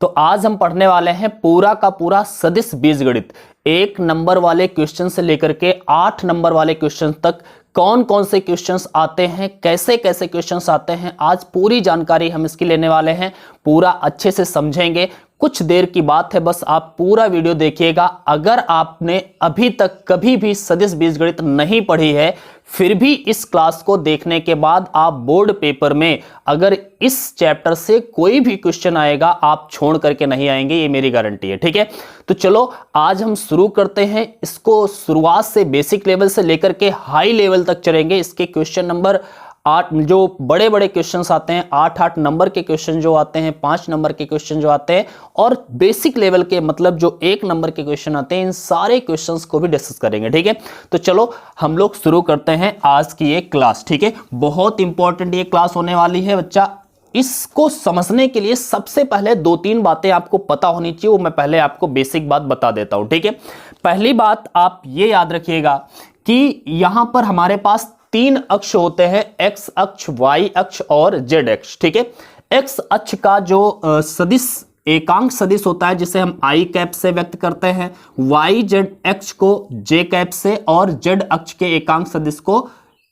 तो आज हम पढ़ने वाले हैं पूरा का पूरा सदिश बीजगणित। 1 नंबर वाले क्वेश्चन से लेकर के 8 नंबर वाले क्वेश्चन तक कौन कौन से क्वेश्चंस आते हैं, कैसे कैसे क्वेश्चंस आते हैं, आज पूरी जानकारी हम इसकी लेने वाले हैं। पूरा अच्छे से समझेंगे। कुछ देर की बात है, बस आप पूरा वीडियो देखिएगा। अगर आपने अभी तक कभी भी सदिश बीजगणित नहीं पढ़ी है, फिर भी इस क्लास को देखने के बाद आप बोर्ड पेपर में अगर इस चैप्टर से कोई भी क्वेश्चन आएगा, आप छोड़ करके नहीं आएंगे, ये मेरी गारंटी है। ठीक है, तो चलो आज हम शुरू करते हैं। इसको शुरुआत से बेसिक लेवल से लेकर के हाई लेवल तक चलेंगे। इसके क्वेश्चन नंबर 8 जो बड़े बड़े क्वेश्चंस आते हैं, 8 नंबर के क्वेश्चन जो आते हैं, 5 नंबर के क्वेश्चन जो आते हैं, और बेसिक लेवल के मतलब जो 1 नंबर के क्वेश्चन आते हैं, इन सारे क्वेश्चंस को भी डिस्कस करेंगे। ठीक है, तो चलो हम लोग शुरू करते हैं आज की ये क्लास। ठीक है, बहुत इंपॉर्टेंट ये क्लास होने वाली है बच्चा। इसको समझने के लिए सबसे पहले 2-3 बातें आपको पता होनी चाहिए, वो मैं पहले आपको बेसिक बात बता देता हूं। ठीक है, पहली बात आप ये याद रखिएगा कि यहां पर हमारे पास 3 अक्ष होते हैं, एक्स अक्ष, वाई अक्ष और जेड अक्ष। ठीक है, एक्स अक्ष का जो सदिश एकांक सदिश होता है, जिसे हम आई कैप से व्यक्त करते हैं, वाई जेड अक्ष को जे कैप से, और जेड अक्ष के एकांक सदिश को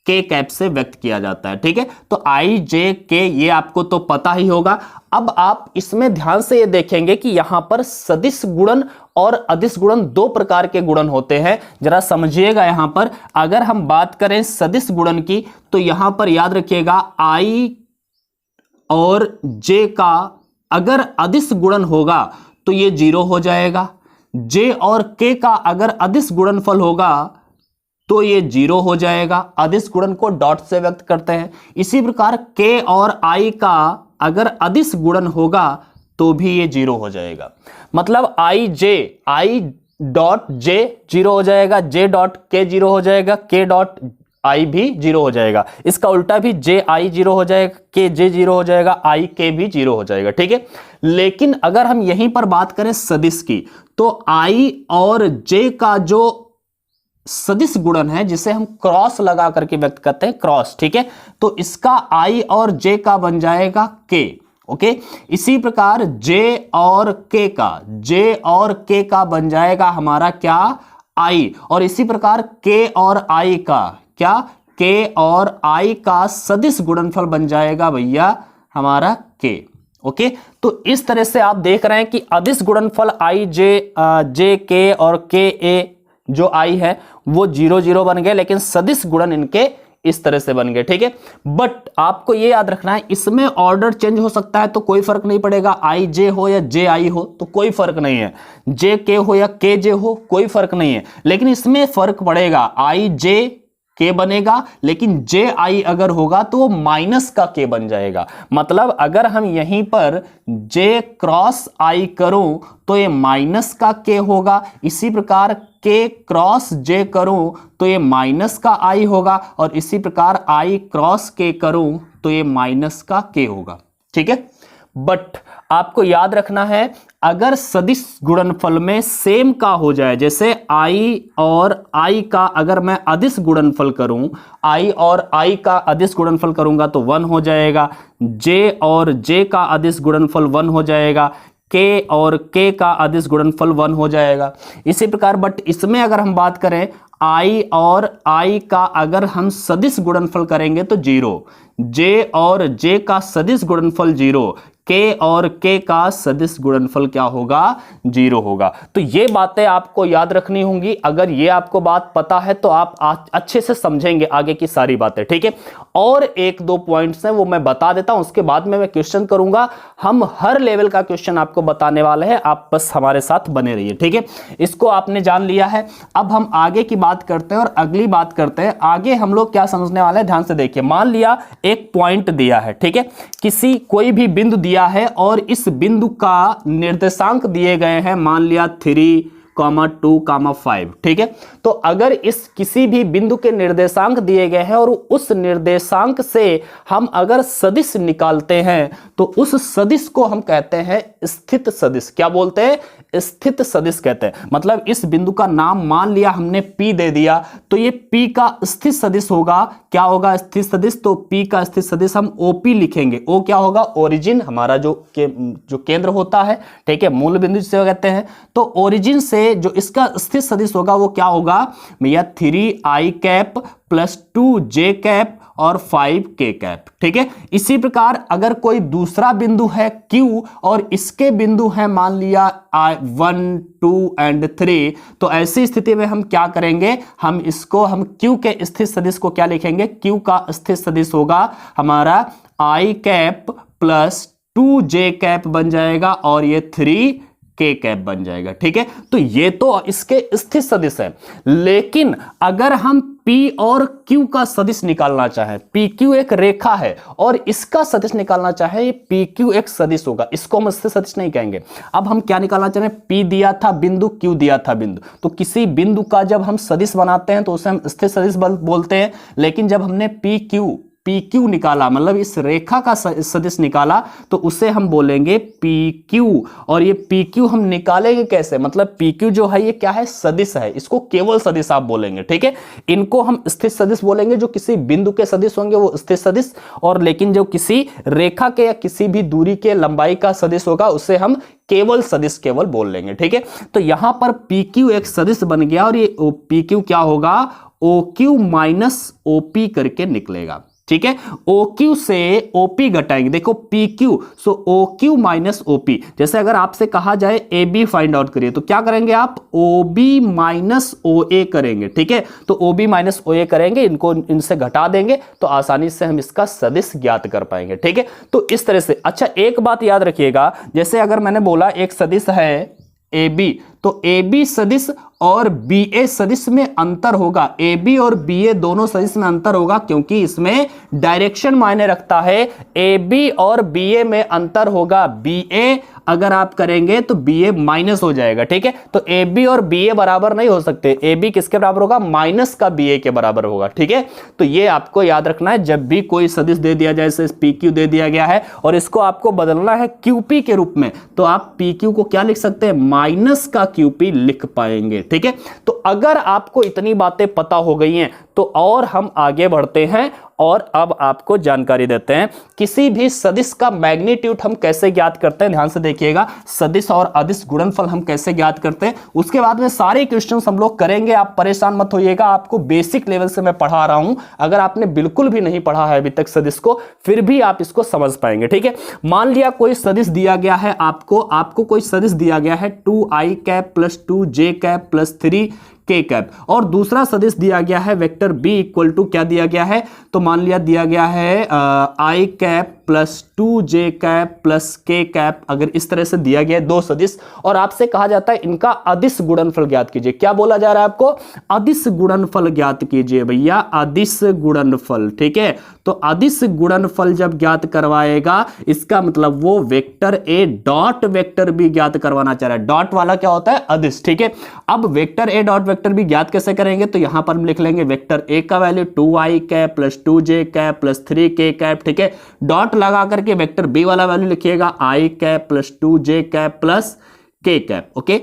के कैप से व्यक्त किया जाता है। ठीक है, तो आई जे के ये आपको तो पता ही होगा। अब आप इसमें ध्यान से ये देखेंगे कि यहां पर सदिश गुणन और अदिश गुणन 2 प्रकार के गुणन होते हैं। जरा समझिएगा, यहां पर अगर हम बात करें सदिश गुणन की, तो यहां पर याद रखिएगा आई और जे का अगर अदिश गुणन होगा तो ये 0 हो जाएगा। जे और के का अगर अदिश गुणनफल होगा तो ये 0 हो जाएगा। अदिश गुणन को डॉट से व्यक्त करते हैं। इसी प्रकार के और आई का अगर अदिश गुणन होगा तो भी ये 0 हो जाएगा। मतलब आई डॉट जे 0 हो जाएगा, जे डॉट के 0 हो जाएगा, के डॉट आई भी 0 हो जाएगा। इसका उल्टा भी जे आई 0 हो जाएगा, के जे 0 हो जाएगा, आई के भी 0 हो जाएगा। ठीक है, लेकिन अगर हम यहीं पर बात करें सदिश की, तो आई और जे का जो सदिश गुणन है, जिसे हम क्रॉस लगा करके व्यक्त करते हैं, क्रॉस। ठीक है, तो इसका आई और जे का बन जाएगा के। ओके, इसी प्रकार जे और के का बन जाएगा हमारा क्या, आई। और इसी प्रकार के और आई का क्या, के और आई का सदिश गुणनफल बन जाएगा भैया हमारा के। ओके, तो इस तरह से आप देख रहे हैं कि अदिश गुणनफल आई जे के और के ए जो आई है वो 0-0 बन गए, लेकिन सदिश गुणन इनके इस तरह से बन गए। ठीक है, बट आपको ये याद रखना है, इसमें ऑर्डर चेंज हो सकता है तो कोई फर्क नहीं पड़ेगा। आई जे हो या जे आई हो तो कोई फर्क नहीं है, जे के हो या के जे हो कोई फर्क नहीं है। लेकिन इसमें फर्क पड़ेगा, आई जे के बनेगा, लेकिन जे आई अगर होगा तो वो माइनस का के बन जाएगा। मतलब अगर हम यहीं पर जे क्रॉस आई करूं तो ये माइनस का के होगा। इसी प्रकार के क्रॉस जे करूं तो ये माइनस का आई होगा, और इसी प्रकार आई क्रॉस के करूं तो ये माइनस का के होगा। ठीक है, बट आपको याद रखना है, अगर सदिश गुणनफल में सेम का हो जाए, जैसे आई और आई का अगर मैं अदिश गुणनफल करूं, आई और आई का अदिश गुणनफल करूंगा तो 1 हो जाएगा। जे और जे का अदिश गुणनफल 1 हो जाएगा। के और के का अदिश गुणनफल 1 हो जाएगा। इसी प्रकार बट इसमें अगर हम बात करें, आई और आई का अगर हम सदिश गुणनफल करेंगे तो 0, जे और जे का सदिश गुणनफल 0, के और के का सदिश गुणनफल क्या होगा, 0 होगा। तो ये बातें आपको याद रखनी होंगी। अगर ये आपको बात पता है तो आप अच्छे से समझेंगे आगे की सारी बातें। ठीक है, और 1-2 पॉइंट्स हैं वो मैं बता देता हूं, उसके बाद में मैं क्वेश्चन करूंगा। हम हर लेवल का क्वेश्चन आपको बताने वाले हैं, आप बस हमारे साथ बने रहिए। ठीक है, इसको आपने जान लिया है। अब हम आगे की बात करते हैं और अगली बात करते हैं। आगे हम लोग क्या समझने वाले हैं, ध्यान से देखिए। मान लिया एक पॉइंट दिया है, ठीक है, किसी कोई भी बिंदु दिया है और इस बिंदु का निर्देशांक दिए गए हैं, मान लिया 3, 2,5, ठीक है। तो अगर इस किसी भी बिंदु के निर्देशांक दिए गए हैं और उस निर्देशांक से हम अगर सदिश निकालते हैं तो उस सदिश को हम कहते हैं स्थित सदिश। क्या बोलते हैं? स्थित सदिश कहते हैं। मतलब इस बिंदु का नाम मान लिया हमने P दे दिया, तो ये P का स्थित सदिश होगा। क्या होगा स्थित सदिश? तो P का स्थित सदिश हम OP लिखेंगे। O क्या होगा? ओरिजिन, हमारा जो केंद्र होता है, ठीक है, मूल बिंदु जिसे कहते हैं। तो ओरिजिन से जो इसका स्थित सदिश होगा वो क्या होगा भैया? 3i cap plus 2j cap और 5k कैप, ठीक है। इसी प्रकार अगर कोई दूसरा बिंदु है Q और इसके बिंदु है मान लिया 1, 2 और 3, तो ऐसी स्थिति में हम क्या करेंगे? हम Q के स्थित सदिश को क्या लिखेंगे? Q का स्थित सदिश होगा हमारा i cap plus 2j cap बन जाएगा और ये 3k कैप बन जाएगा, ठीक है। तो ये तो इसके स्थित सदिश है। लेकिन अगर हम P और Q का सदिश निकालना चाहें, PQ एक रेखा है और इसका सदिश निकालना चाहे, PQ एक सदिश होगा, इसको हम स्थित सदिश नहीं कहेंगे। अब हम क्या निकालना चाह रहे हैं? P दिया था बिंदु, Q दिया था बिंदु। तो किसी बिंदु का जब हम सदिश बनाते हैं तो उसे हम स्थित सदिश बोलते हैं। लेकिन जब हमने PQ निकाला, मतलब इस रेखा का सदिश निकाला, तो उसे हम बोलेंगे PQ। और ये PQ हम निकालेंगे कैसे? मतलब PQ जो है ये क्या है? सदिश है, इसको केवल सदिश आप बोलेंगे, ठीक है। इनको हम स्थित सदिश बोलेंगे। जो किसी बिंदु के सदिश होंगे वो स्थित सदिश, और लेकिन जो किसी रेखा के या किसी भी दूरी के लंबाई का सदिश होगा उसे हम केवल सदिश केवल बोल लेंगे, ठीक है। तो यहां पर PQ एक सदिश बन गया और ये PQ क्या होगा? OQ माइनस OP करके निकलेगा, ठीक है। OQ से OP घटाएंगे, देखो PQ, सो OQ माइनस OP। जैसे अगर आपसे कहा जाए AB फाइंड आउट करिए, तो क्या करेंगे आप? OB माइनस OA करेंगे, ठीक है। तो OB माइनस OA करेंगे, इनको इनसे घटा देंगे तो आसानी से हम इसका सदिश ज्ञात कर पाएंगे, ठीक है। तो इस तरह से। अच्छा, एक बात याद रखिएगा, जैसे अगर मैंने बोला एक सदिश है AB, तो AB सदिश और BA सदिश में अंतर होगा। AB और BA दोनों सदिश में अंतर होगा क्योंकि इसमें डायरेक्शन मायने रखता है। AB और BA में अंतर होगा। BA अगर आप करेंगे तो BA माइनस हो जाएगा, ठीक है। तो AB और BA बराबर नहीं हो सकते। AB किसके बराबर होगा? माइनस का BA के बराबर होगा, ठीक है। तो ये आपको याद रखना है। जब भी कोई सदिश दे दिया जाए, जैसे PQ दे दिया गया है और इसको आपको बदलना है QP के रूप में, तो आप PQ को क्या लिख सकते हैं? माइनस का QP लिख पाएंगे, ठीक है। तो अगर आपको इतनी बातें पता हो गई हैं तो और हम आगे बढ़ते हैं और अब आपको जानकारी देते हैं किसी भी सदिश का मैग्नीट्यूड हम कैसे ज्ञात करते हैं। ध्यान से देखिएगा, सदिश और अदिश गुणनफल हम कैसे ज्ञात करते हैं। उसके बाद में सारे क्वेश्चंस हम लोग करेंगे, आप परेशान मत होइएगा। आपको बेसिक लेवल से मैं पढ़ा रहा हूं। अगर आपने बिल्कुल भी नहीं पढ़ा है अभी तक सदिश को, फिर भी आप इसको समझ पाएंगे, ठीक है। मान लिया कोई सदिश दिया गया है, आपको कोई सदिश दिया गया है 2i cap plus 2j cap plus 3k cap, और दूसरा सदिश दिया गया है वेक्टर B इक्वल टू क्या दिया गया है? तो मान लिया दिया गया है i cap plus 2j cap plus k cap. अगर इस तरह से दिया गया है दो सदिश और आपसे कहा जाता है इनका अदिश गुणनफल ज्ञात कीजिए। क्या बोला जा रहा है आपको? अदिश गुणनफल ज्ञात कीजिए भैया, अदिश गुणनफल, ठीक है। तो अदिश गुणनफल जब ज्ञात करवाएगा, इसका मतलब वो vector A dot vector B ज्ञात करवाना चाह रहा है। डॉट वाला क्या होता है? अदिश, ठीक है। अब vector A dot vector B ज्ञात कैसे करेंगे? तो यहां पर हम लिख लेंगे वेक्टर A का value 2i cap plus 2j cap plus 3k cap, ठीक है। डॉट लगा करके वेक्टर B वाला वैल्यू लिखिएगा i cap plus 2j cap plus k cap, okay.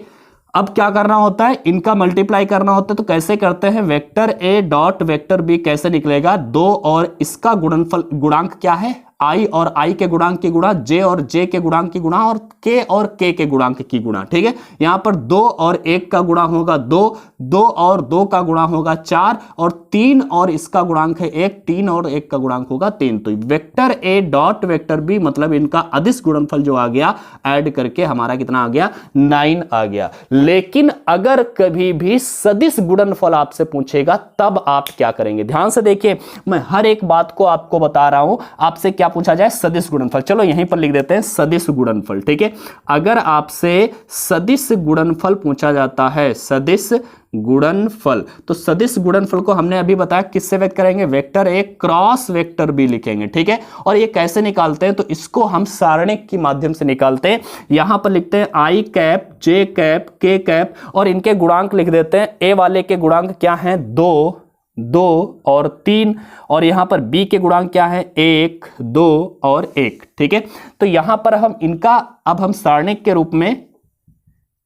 अब क्या करना होता है? इनका मल्टीप्लाई करना होता है। तो कैसे करते हैं? Vector A dot vector B कैसे निकलेगा? 2 और इसका गुणनफल, गुणांक क्या है? i और i के गुणांक की गुणा, j और j के गुणांक की गुणा, और k और k के गुणांक की गुणा, ठीक है। यहां पर 2 और 1 का गुणा होगा 2, 2 और 2 का गुणा होगा 4, और 3 और इसका गुणांक है 1, 3 और 1 का गुणांक होगा 3। तो vector A dot vector B मतलब इनका अदिश गुणनफल जो आ गया, ऐड करके हमारा कितना आ गया? 9 आ गया। लेकिन अगर कभी भी सदिश गुणनफल आपसे पूछेगा तब आप क्या करेंगे? ध्यान से देखिए, मैं हर एक बात को आपको बता रहा हूं। आपसे क्या क्या पूछा जाए, सदिश गुणनफल। चलो यहीं पर लिख देते हैं सदिश गुणनफल, ठीक है। अगर आपसे सदिश गुणनफल पूछा जाता है, सदिश गुणनफल, तो सदिश गुणनफल को हमने अभी बताया किससे व्यक्त करेंगे, vector A cross vector B लिखेंगे, ठीक है। और ये कैसे निकालते हैं, तो इसको हम सारणिक के माध्यम से निकालते हैं। यहां पर लिखते हैं आई कैप, जे कैप, के कैप, और इनके गुणांक लिख देते हैं। ए वाले के गुणांक क्या हैं, 2, 2 और 3, और यहां पर बी के गुणांक क्या है, 1, 2 और 1, ठीक है। तो यहां पर हम इनका अब हम सारणिक के रूप में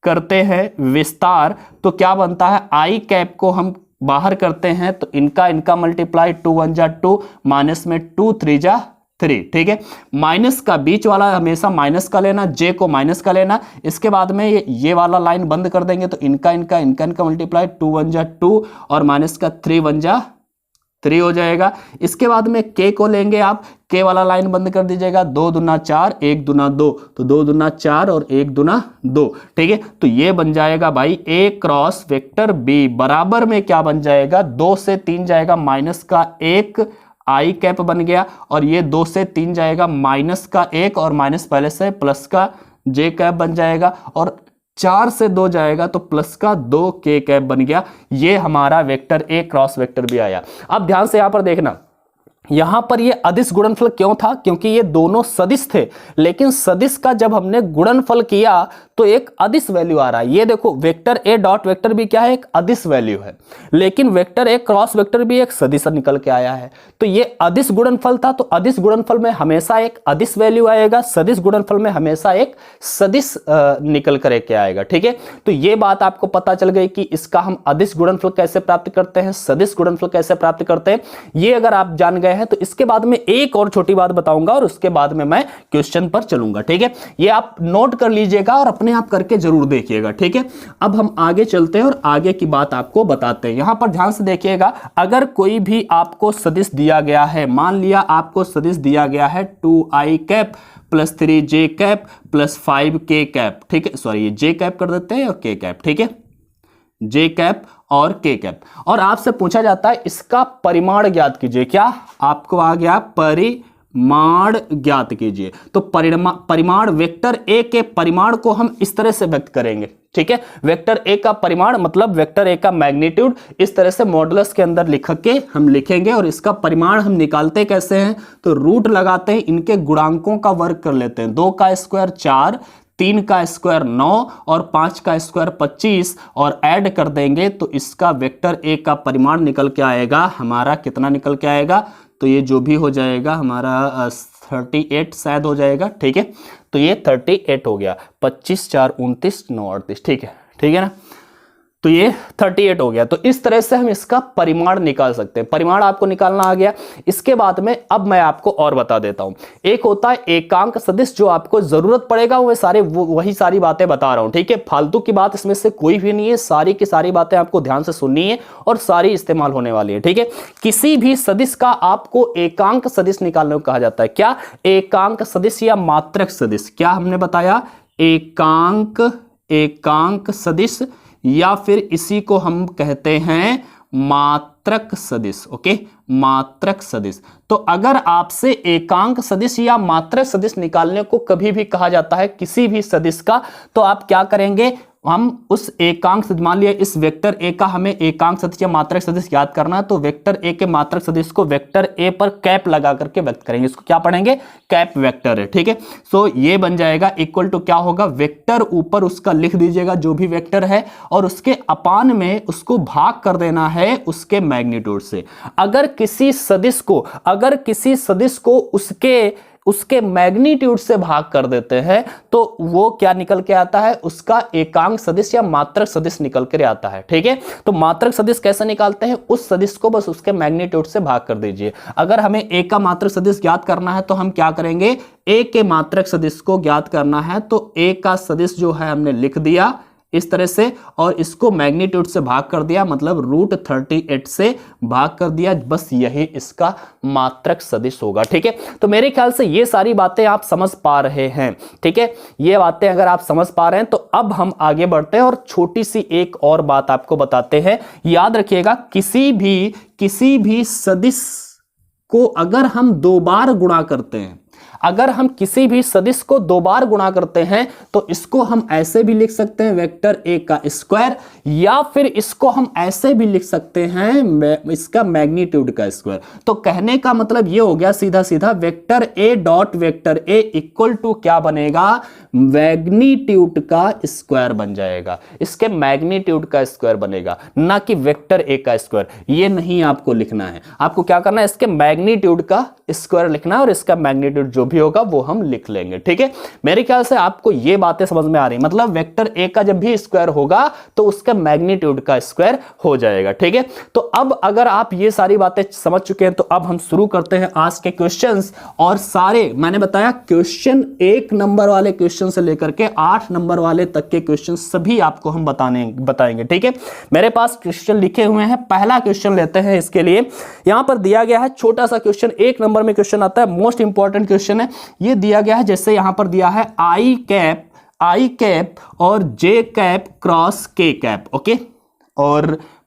करते हैं विस्तार, तो क्या बनता है, आई कैप को हम बाहर करते हैं तो इनका मल्टीप्लाई, 2 1 जा 2, माइनस में 2 3 जा 3, ठीक है। माइनस का बीच वाला हमेशा माइनस का लेना, जे को माइनस का लेना। इसके बाद में ये वाला लाइन बंद कर देंगे तो इनका मल्टीप्लाई, 2 1 जा 2 और माइनस का 3 1 जा 3 हो जाएगा। इसके बाद में के को लेंगे आप, के वाला लाइन बंद कर दीजिएगा, 2 दूना 4, 1 दूना 2, तो 2 दूना 4 और 1 दूना 2, ठीक है। तो ये बन जाएगा भाई ए क्रॉस वेक्टर बी बराबर में क्या बन जाएगा, 2 से 3 जाएगा माइनस का 1 आई कैप बन गया, और ये 2 से 3 जाएगा माइनस का 1 और माइनस पहले से प्लस का जे कैप बन जाएगा, और 4 से 2 जाएगा तो प्लस का 2 के कैप बन गया। ये हमारा वेक्टर ए क्रॉस वेक्टर भी आया। अब ध्यान से यहां पर देखना, यहां पर ये अदिश गुणनफल क्यों था, क्योंकि ये दोनों सदिश थे, लेकिन सदिश का जब हमने गुणनफल किया तो एक अदिश वैल्यू आ रहा है। ये देखो vector A dot vector B क्या है, एक अदिश वैल्यू है, लेकिन vector A cross vector B एक सदिश निकल के आया है। तो ये अदिश गुणनफल था, तो अदिश गुणनफल में हमेशा एक अदिश वैल्यू आएगा, सदिश गुणनफल में हमेशा एक सदिश निकल कर के आएगा, ठीक है। तो ये बात आपको पता चल गई कि इसका हम अदिश गुणनफल कैसे प्राप्त करते हैं, सदिश गुणनफल कैसे प्राप्त करते हैं। ये अगर आप जान गए हैं तो इसके बाद में एक और छोटी बात बताऊंगा और उसके बाद में मैं क्वेश्चन पर चलूंगा, ठीक है। ये आप नोट कर लीजिएगा और अपने आप करके जरूर देखिएगा, ठीक है। अब हम आगे चलते हैं और आगे की बात आपको बताते हैं। यहां पर ध्यान से देखिएगा, अगर कोई भी आपको सदिश दिया गया है, मान लिया आपको सदिश दिया गया है 2i cap plus 3j cap plus 5k cap, ठीक है। सॉरी, ये j कैप कर देते हैं और k कैप, ठीक है, j कैप और k कैप, और आपसे पूछा जाता है इसका परिमाण ज्ञात कीजिए। क्या आपको आ गया, परिमाण ज्ञात कीजिए। तो परिमाण वेक्टर ए के परिमाण को हम इस तरह से व्यक्त करेंगे, ठीक है। वेक्टर ए का परिमाण मतलब वेक्टर ए का मैग्नीट्यूड, इस तरह से मॉडुलस के अंदर लिख के हम लिखेंगे, और इसका परिमाण हम निकालते कैसे हैं, तो रूट लगाते हैं, इनके गुणांकों का वर्ग कर लेते हैं। 2 का स्क्वायर 4, 3 का स्क्वायर 9 और 5 का स्क्वायर 25, और ऐड कर देंगे तो इसका वेक्टर ए का परिमाण निकल के आएगा हमारा, कितना निकल के आएगा, तो ये जो भी हो जाएगा हमारा 38 शायद हो जाएगा, ठीक है। तो ये 38 हो गया, 25 4 29 9 38, ठीक है ना। तो ये 38 हो गया। तो इस तरह से हम इसका परिमाण निकाल सकते हैं। परिमाण आपको निकालना आ गया। इसके बाद में अब मैं आपको और बता देता हूं। एक होता है एकांक सदिश, जो आपको जरूरत पड़ेगा वही सारी बातें बता रहा हूं, ठीक है। फालतू की बात इसमें से कोई भी नहीं है, सारी की सारी बातें आपको ध्यान से सुननी है और सारी इस्तेमाल होने वाली है, ठीक है। किसी भी सदिश का आपको एकांक सदिश निकालने को कहा जाता है। क्या, एकांक सदिश या मात्रक सदिश। क्या हमने बताया, एकांक सदिश, या फिर इसी को हम कहते हैं मात्रक सदिश, ओके, मात्रक सदिश। तो अगर आपसे एकांक सदिश या मात्रक सदिश निकालने को कभी भी कहा जाता है किसी भी सदिश का, तो आप क्या करेंगे, हम उस एकांक सदिश, मान लिया इस वेक्टर ए का हमें एकांक सदिश या मात्रक सदिश याद करना है, तो वेक्टर ए के मात्रक सदिश को वेक्टर ए पर कैप लगा करके व्यक्त करेंगे। इसको क्या पढ़ेंगे, कैप वेक्टर है, ठीक है। सो ये बन जाएगा इक्वल टू क्या होगा, वेक्टर ऊपर उसका लिख दीजिएगा जो भी वेक्टर है, और उसके अपान में उसको भाग कर देना है उसके मैग्नीट्यूड से। अगर किसी सदिश को उसके मैग्नीट्यूड से भाग कर देते हैं तो वो क्या निकल के आता है, उसका एकांक सदिश या मात्रक सदिश निकल के आता है, ठीक है। तो मात्रक सदिश कैसे निकालते हैं, उस सदिश को बस उसके मैग्नीट्यूड से भाग कर दीजिए। अगर हमें ए का मात्रक सदिश ज्ञात करना है तो हम क्या करेंगे, ए के मात्रक सदिश को ज्ञात करना है तो ए का सदिश जो है हमने लिख दिया इस तरह से, और इसको मैग्नीट्यूड से भाग कर दिया, मतलब √38 से भाग कर दिया, बस यही इसका मात्रक सदिश होगा, ठीक है। तो मेरे ख्याल से ये सारी बातें आप समझ पा रहे हैं, ठीक है। ये बातें अगर आप समझ पा रहे हैं तो अब हम आगे बढ़ते हैं और छोटी सी एक और बात आपको बताते हैं। याद रखिएगा, किसी भी सदिश को अगर हम 2 बार गुणा करते हैं, अगर हम किसी भी सदिश को 2 बार गुणा करते हैं तो इसको हम ऐसे भी लिख सकते हैं वेक्टर ए का स्क्वायर, या फिर इसको हम ऐसे भी लिख सकते हैं इसका मैग्नीट्यूड का स्क्वायर। तो कहने का मतलब ये हो गया सीधा सीधा vector A dot vector A equal to क्या बनेगा, मैग्नीट्यूड का स्क्वायर बन जाएगा, इसके मैग्नीट्यूड का स्क्वायर बनेगा, ना कि वेक्टर ए का स्क्वायर। ये नहीं आपको लिखना है, आपको क्या करना है, इसके मैग्नीट्यूड का स्क्वायर लिखना है और इसका मैग्नीट्यूड जो भी होगा वो हम लिख लेंगे। ठीक है, मेरे ख्याल से आपको ये बातें समझ में आ रही, मतलब वेक्टर ए का जब भी स्क्वायर होगा तो उसका मैग्नीट्यूड का स्क्वायर हो जाएगा। ठीक है, तो अब अगर आप ये सारी बातें समझ चुके हैं तो अब हम शुरू करते हैं आज के क्वेश्चंस। और सारे मैंने बताया क्वेश्चन 1 नंबर वाले क्वेश्चन से लेकर के 8 नंबर वाले तक के क्वेश्चन सभी आपको हम बताएंगे। ठीक है, मेरे पास क्वेश्चन लिखे हुए हैं। पहला क्वेश्चन लेते हैं, इसके लिए यहां पर दिया गया है छोटा सा क्वेश्चन, 1 नंबर में क्वेश्चन आता है, मोस्ट इंपॉर्टेंट क्वेश्चन है। ये दिया गया है, जैसे यहां पर दिया है आई कैप और जे कैप क्रॉस के कैप, ओके, और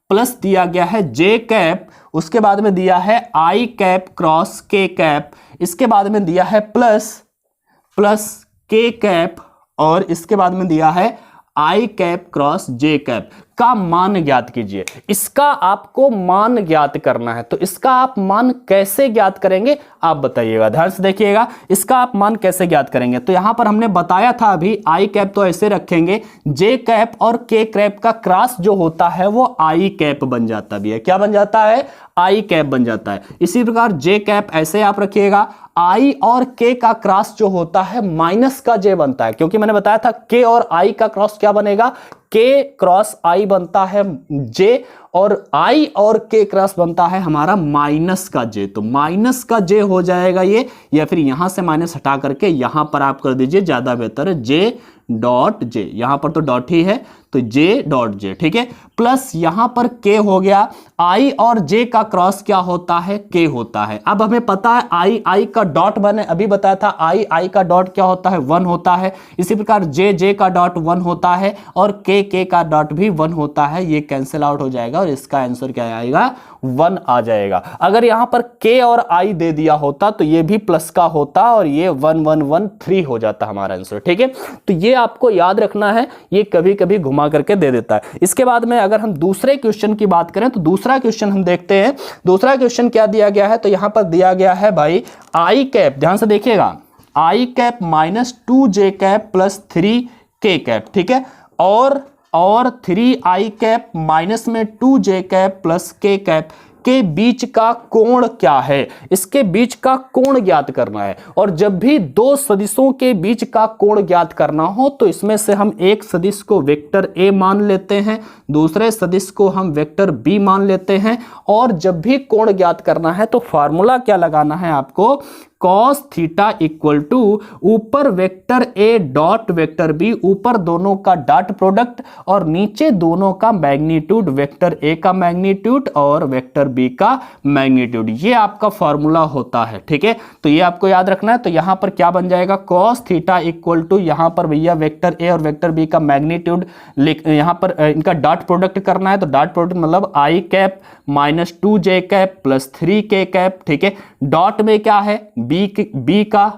प्लस दिया गया है जे कैप, उसके बाद में दिया है आई कैप क्रॉस के कैप, इसके बाद में दिया है प्लस के कैप, और इसके बाद में दिया है i cap cross J cap का मान ज्ञात कीजिए। इसका आपको मान ज्ञात करना है, तो इसका आप मान कैसे ज्ञात करेंगे आप बताइएगा, ध्यान से देखिएगा। इसका आप मान कैसे ज्ञात करेंगे, तो यहां पर हमने बताया था अभी, आई कैप तो ऐसे रखेंगे, जे कैप और के कैप का क्रॉस जो होता है वो आई कैप बन जाता भी है। क्या बन जाता है, आई कैप बन जाता है। इसी प्रकार जे कैप ऐसे आप रखिएगा, आई और के का क्रॉस जो होता है माइनस का जे बनता है, क्योंकि मैंने बताया था के और आई का क्रॉस क्या बनेगा, के क्रॉस आई बनता है जे, और आई और के क्रॉस बनता है हमारा माइनस का जे, तो माइनस का जे हो जाएगा ये, या फिर यहां से माइनस हटा करके यहां पर आप कर दीजिए, ज्यादा बेहतर है, जे डॉट जे, यहां पर तो डॉट ही है तो जे डॉट जे। ठीक है, प्लस यहां पर के हो गया, आई और जे का क्रॉस क्या होता है, के होता है। अब हमें पता है आई का डॉट मैंने अभी बताया था, आई का डॉट क्या होता है, 1 होता है। इसी प्रकार जे का डॉट 1 होता है और के का डॉट भी 1 होता है। ये कैंसिल आउट हो जाएगा और इसका आंसर क्या आएगा, 1 आ जाएगा। अगर यहां पर के और आई दे दिया होता तो ये भी प्लस का होता और ये 1 1 1 3 हो जाता हमारा आंसर। ठीक है, तो ये आपको याद रखना है, ये कभी कभी घुमा करके दे देता है। इसके बाद में अगर हम दूसरे क्वेश्चन की बात करें तो दूसरा क्वेश्चन हम देखते हैं। दूसरा क्वेश्चन क्या दिया गया है, तो यहां पर दिया गया है भाई आई कैप, ध्यान से देखिएगा, आई कैप माइनस 2 जे कैप प्लस 3 के कैप। ठीक है, और 3 आई कैप माइनस में 2 जे कैप प्लस के कैप के बीच का कोण क्या है, इसके बीच का कोण ज्ञात करना है। और जब भी 2 सदिशों के बीच का कोण ज्ञात करना हो तो इसमें से हम एक सदिश को वेक्टर ए मान लेते हैं, दूसरे सदिश को हम वेक्टर बी मान लेते हैं, और जब भी कोण ज्ञात करना है तो फार्मूला क्या लगाना है आपको, cos थीटा इक्वल टू ऊपर vector A dot vector B, ऊपर दोनों का डॉट प्रोडक्ट और नीचे दोनों का मैग्नीट्यूड, वेक्टर ए का मैग्नीट्यूड और वेक्टर बी का मैग्नीट्यूड, ये आपका फॉर्मूला होता है। ठीक है, तो ये आपको याद रखना है। तो यहां पर क्या बन जाएगा, cos थीटा इक्वल टू, यहां पर भैया वेक्टर ए और वेक्टर बी का मैग्नीट्यूड, यहां पर इनका डॉट प्रोडक्ट करना है, तो डॉट प्रोडक्ट मतलब आई कैप माइनस 2 जे कैप प्लस 3 के कैप। ठीक है, डॉट में क्या है, बी का